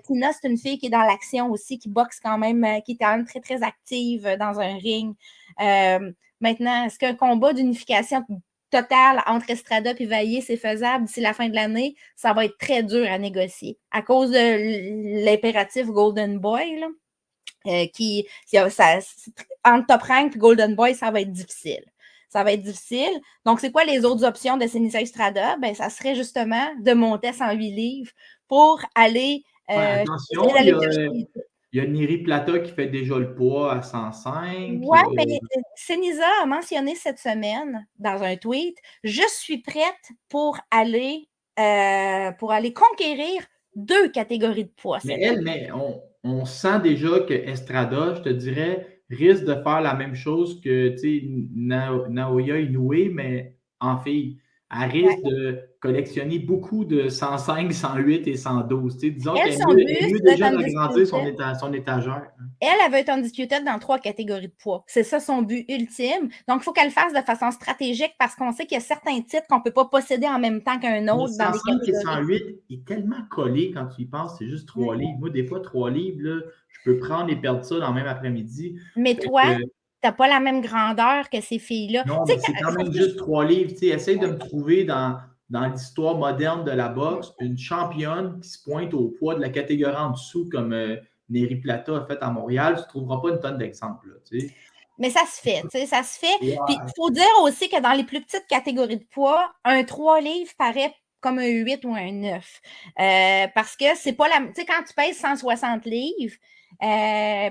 Tina, c'est une fille qui est dans l'action aussi, qui boxe quand même, qui est quand même très, très active dans un ring. Maintenant, est-ce qu'un combat d'unification totale entre Estrada et Valle, c'est faisable d'ici la fin de l'année? Ça va être très dur à négocier à cause de l'impératif Golden Boy, là, entre Top Rank et Golden Boy, ça va être difficile. Ça va être difficile. Donc, c'est quoi les autres options de Seniza Estrada? Ben, ça serait justement de monter à 108 livres pour aller... attention, il y a Neri Plata qui fait déjà le poids à 105. Oui, mais Seniza a mentionné cette semaine dans un tweet, je suis prête pour aller conquérir 2 catégories de poids. Mais on sent déjà que Estrada, je te dirais, risque de faire la même chose que Naoya Inoue, mais en fille. Elle risque de collectionner beaucoup de 105, 108 et 112. Disons qu'elle est mieux déjà d'agrandir son étagère. Elle veut être undisputed dans 3 catégories de poids. C'est ça son but ultime. Donc, il faut qu'elle le fasse de façon stratégique parce qu'on sait qu'il y a certains titres qu'on ne peut pas posséder en même temps qu'un autre. Mais 105 et 108 est tellement collé quand tu y penses. C'est juste 3 livres. Moi, des fois, 3 livres, là, je peux prendre et perdre ça dans le même après-midi. Mais toi, tu n'as pas la même grandeur que ces filles-là. Non, mais c'est quand même juste 3 livres. Essaye de me trouver dans l'histoire moderne de la boxe une championne qui se pointe au poids de la catégorie en dessous comme Neri Plata a fait à Montréal. Tu ne trouveras pas une tonne d'exemples. Mais ça se fait, ça se fait. Ouais. Puis il faut dire aussi que dans les plus petites catégories de poids, un 3 livres paraît comme un 8 ou un 9. Parce que c'est pas la... Tu sais, quand tu pèses 160 livres,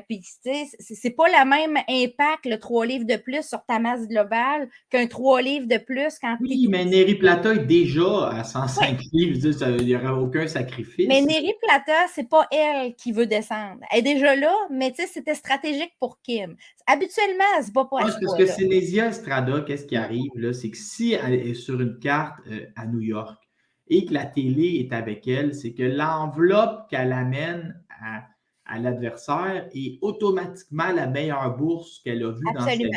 puis tu sais, c'est pas le même impact, le 3 livres de plus sur ta masse globale qu'un 3 livres de plus quand oui, mais Neri Plata est déjà à 105 livres. Il n'y aurait aucun sacrifice. Mais Neri Plata, c'est pas elle qui veut descendre. Elle est déjà là, mais tu sais, c'était stratégique pour Kim. Habituellement, elle se bat pas à ce parce que Seniza Estrada, qu'est-ce qui arrive, là, c'est que si elle est sur une carte à New York et que la télé est avec elle, c'est que l'enveloppe qu'elle amène à l'adversaire est automatiquement la meilleure bourse qu'elle a vue dans sa vie.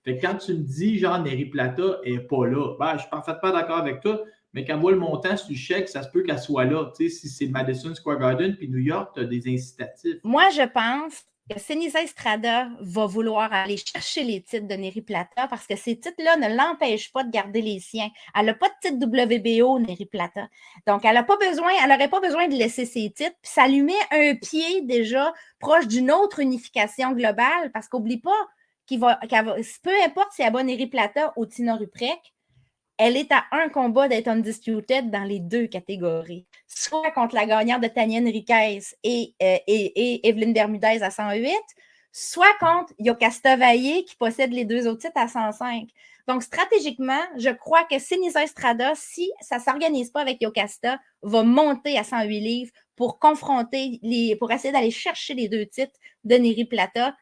Fait que quand tu me dis, genre, Neri Plata n'est pas là, ben, je ne suis parfaitement d'accord avec toi, mais quand on voit le montant sur le chèque, ça se peut qu'elle soit là. Tu sais, si c'est Madison Square Garden puis New York, tu as des incitatifs. Moi, je pense que Seniza Estrada va vouloir aller chercher les titres de Neri Plata parce que ces titres-là ne l'empêchent pas de garder les siens. Elle n'a pas de titre WBO, Neri Plata. Donc, elle n'aurait pas besoin de laisser ses titres. Puis ça lui met un pied déjà proche d'une autre unification globale parce qu'oublie pas peu importe si elle bat Neri Plata ou Tina Ruprek, elle est à un combat d'être undisputed dans les 2 catégories. Soit contre la gagnante de Tania Henriquez et Evelyne Bermudez à 108, soit contre Yokasta Valle qui possède les 2 autres titres à 105. Donc, stratégiquement, je crois que Seniza Estrada, si ça ne s'organise pas avec Yokasta, va monter à 108 livres pour pour essayer d'aller chercher les 2 titres de Neri Plata.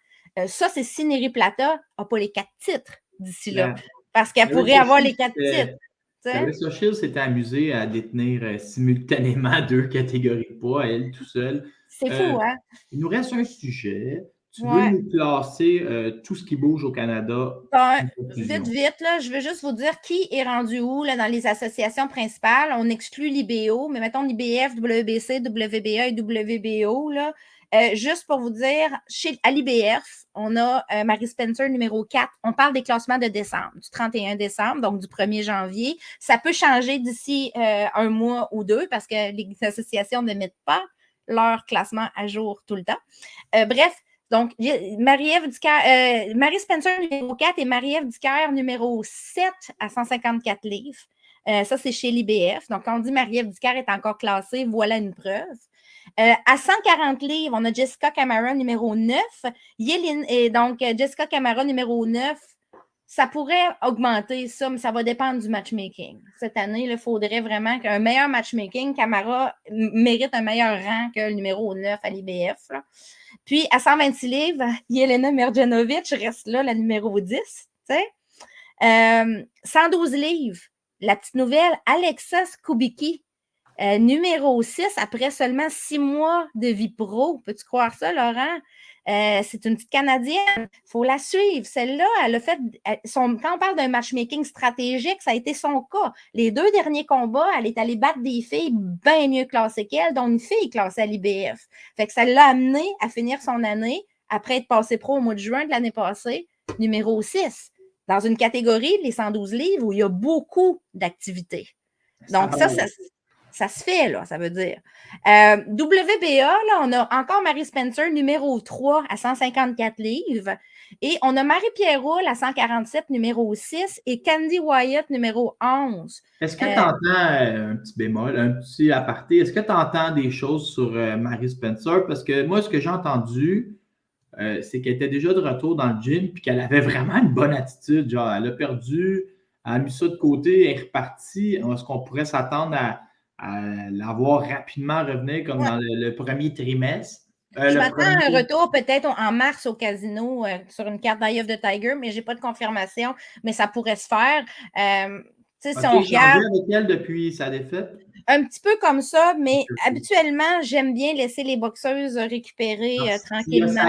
Ça, c'est si Neri Plata n'a pas les 4 titres d'ici là. Parce qu'elle pourrait avoir les 4 titres. Clarissa Shields s'était amusée à détenir simultanément 2 catégories de poids, elle tout seule. C'est fou, hein? Il nous reste un sujet. Tu veux nous classer tout ce qui bouge au Canada? Vite, là, je veux juste vous dire qui est rendu où là, dans les associations principales. On exclut l'IBO, mais mettons l'IBF, WBC, WBA et WBO. Là. Juste pour vous dire, à l'IBF, on a Mary Spencer numéro 4. On parle des classements de décembre, du 31 décembre, donc du 1er janvier. Ça peut changer d'ici un mois ou deux parce que les associations ne mettent pas leur classement à jour tout le temps. Bref, donc, Mary Spencer numéro 4 et Marie-Ève Dicker numéro 7 à 154 livres. Ça, c'est chez l'IBF. Donc, quand on dit Marie-Ève Dicker est encore classée, voilà une preuve. À 140 livres, on a Jessica Camara numéro 9. Donc, Jessica Camara numéro 9, ça pourrait augmenter ça, mais ça va dépendre du matchmaking. Cette année, il faudrait vraiment qu'un meilleur matchmaking, Camara mérite un meilleur rang que le numéro 9 à l'IBF. Là. Puis, à 126 livres, Yelena Merdjanovic reste là, la numéro 10. 112 livres, la petite nouvelle, Alexa Skubicki, numéro 6, après seulement 6 mois de vie pro. Peux-tu croire ça, Laurent? C'est une petite Canadienne. Il faut la suivre. Celle-là, elle a fait. Quand on parle d'un matchmaking stratégique, ça a été son cas. Les 2 derniers combats, elle est allée battre des filles bien mieux classées qu'elle, dont une fille classée à l'IBF. Fait que ça l'a amenée à finir son année, après être passée pro au mois de juin de l'année passée, numéro 6, dans une catégorie, les 112 livres, où il y a beaucoup d'activités. Donc, ça se fait, là, ça veut dire. WBA, là, on a encore Mary Spencer, numéro 3 à 154 livres. Et on a Marie-Pierre Roule à 147, numéro 6, et Candy Wyatt, numéro 11. Est-ce que tu entends un petit bémol, un petit aparté? Est-ce que tu entends des choses sur Mary Spencer? Parce que moi, ce que j'ai entendu, c'est qu'elle était déjà de retour dans le gym puis qu'elle avait vraiment une bonne attitude. Genre, elle a perdu, elle a mis ça de côté, elle est repartie. Est-ce qu'on pourrait s'attendre à la voir rapidement revenir comme dans le premier trimestre? Je m'attends à un retour peut-être en mars au casino sur une carte d'Eye of the Tiger, mais je n'ai pas de confirmation, mais ça pourrait se faire. Si on regarde avec elle depuis sa défaite? Un petit peu comme ça, mais habituellement, j'aime bien laisser les boxeuses récupérer tranquillement.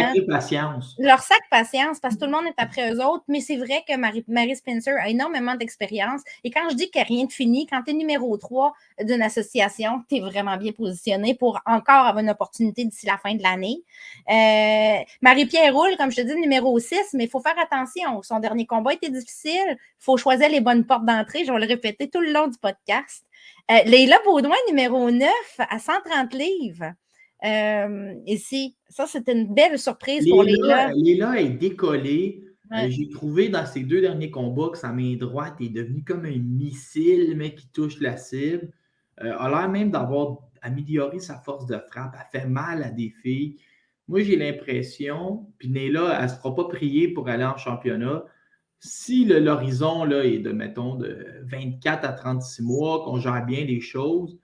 Leur sac patience, parce que tout le monde est après eux autres, mais c'est vrai que Mary Spencer a énormément d'expérience. Et quand je dis qu'il n'y a rien de fini, quand tu es numéro 3 d'une association, tu es vraiment bien positionné pour encore avoir une opportunité d'ici la fin de l'année. Marie-Pierre Roule, comme je te dis, numéro 6, mais il faut faire attention. Son dernier combat était difficile. Il faut choisir les bonnes portes d'entrée. Je vais le répéter tout le long du podcast. Leila Baudouin, numéro 9, à 130 livres. Ici, ça, c'était une belle surprise pour Leila. Leila est décollée. Ouais. J'ai trouvé dans ses 2 derniers combats que sa main droite est devenue comme un missile, mais qui touche la cible. A l'air même d'avoir amélioré sa force de frappe. Elle fait mal à des filles. Moi, j'ai l'impression, puis Leila, elle ne se fera pas prier pour aller en championnat. Si l'horizon là, est mettons, de 24 à 36 mois, qu'on gère bien les choses,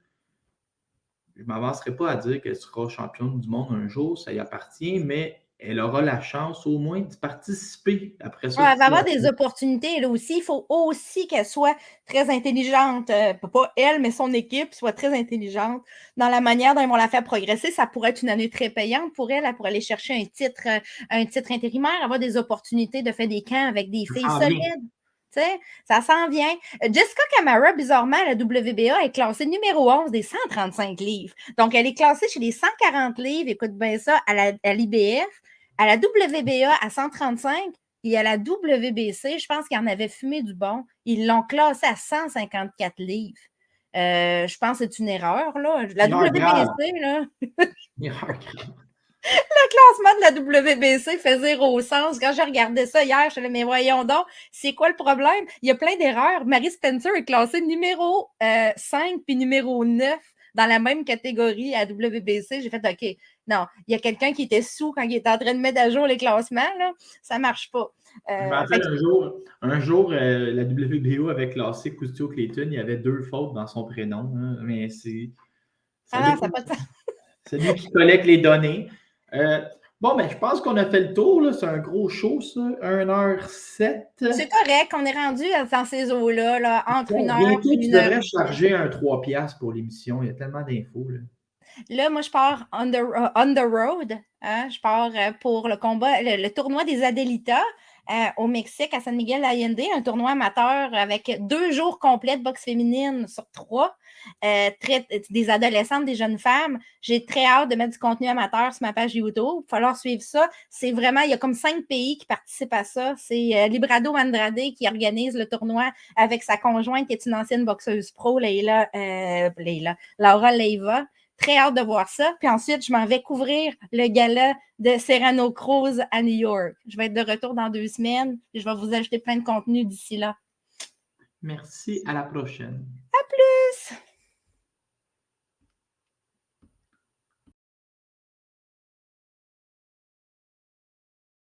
je ne m'avancerai pas à dire qu'elle sera championne du monde un jour, ça y appartient, mais elle aura la chance au moins de participer après ça. Elle va avoir des opportunités, là aussi. Il faut aussi qu'elle soit très intelligente. Pas elle, mais son équipe soit très intelligente dans la manière dont ils vont la faire progresser. Ça pourrait être une année très payante pour elle. Elle pourrait aller chercher un titre intérimaire, avoir des opportunités de faire des camps avec des filles solides. Ça s'en vient. Jessica Camara, bizarrement, à la WBA, est classée numéro 11 des 135 livres. Donc, elle est classée chez les 140 livres, écoute bien ça, à l'IBF, à la WBA à 135 et à la WBC, je pense qu'ils en avaient fumé du bon. Ils l'ont classée à 154 livres. Je pense que c'est une erreur, là. La WBC, là. Le classement de la WBC fait 0 sens. Quand j'ai regardé ça hier, je me suis dit, mais voyons donc, c'est quoi le problème? Il y a plein d'erreurs. Mary Spencer est classée numéro 5 puis numéro 9 dans la même catégorie à WBC. J'ai fait, OK, non, il y a quelqu'un qui était sous quand il était en train de mettre à jour les classements. Là. Ça ne marche pas. Je me rappelle un jour, la WBO avait classé Custio Clayton. Il y avait 2 fautes dans son prénom. Hein, mais c'est... Ça n'a pas de sens. C'est lui qui collecte les données. Bon, ben, je pense qu'on a fait le tour. Là. C'est un gros show, ça. 1h07. C'est correct. On est rendu dans ces eaux-là, là, entre 1h et 1h. Tu devrais charger un 3$ pour l'émission. Il y a tellement d'infos. Là. Là, moi, je pars on the road. Hein? Je pars pour le combat, le tournoi des Adelitas au Mexique, à San Miguel Allende, un tournoi amateur avec 2 jours complets de boxe féminine sur 3. Des adolescentes, des jeunes femmes. J'ai très hâte de mettre du contenu amateur sur ma page YouTube. Il va falloir suivre ça. C'est vraiment, il y a comme 5 pays qui participent à ça. C'est Librado Andrade qui organise le tournoi avec sa conjointe qui est une ancienne boxeuse pro, Laura Leiva. Très hâte de voir ça. Puis ensuite, je m'en vais couvrir le gala de Serrano Cruz à New York. Je vais être de retour dans 2 semaines. Et je vais vous ajouter plein de contenu d'ici là. Merci, à la prochaine. À plus!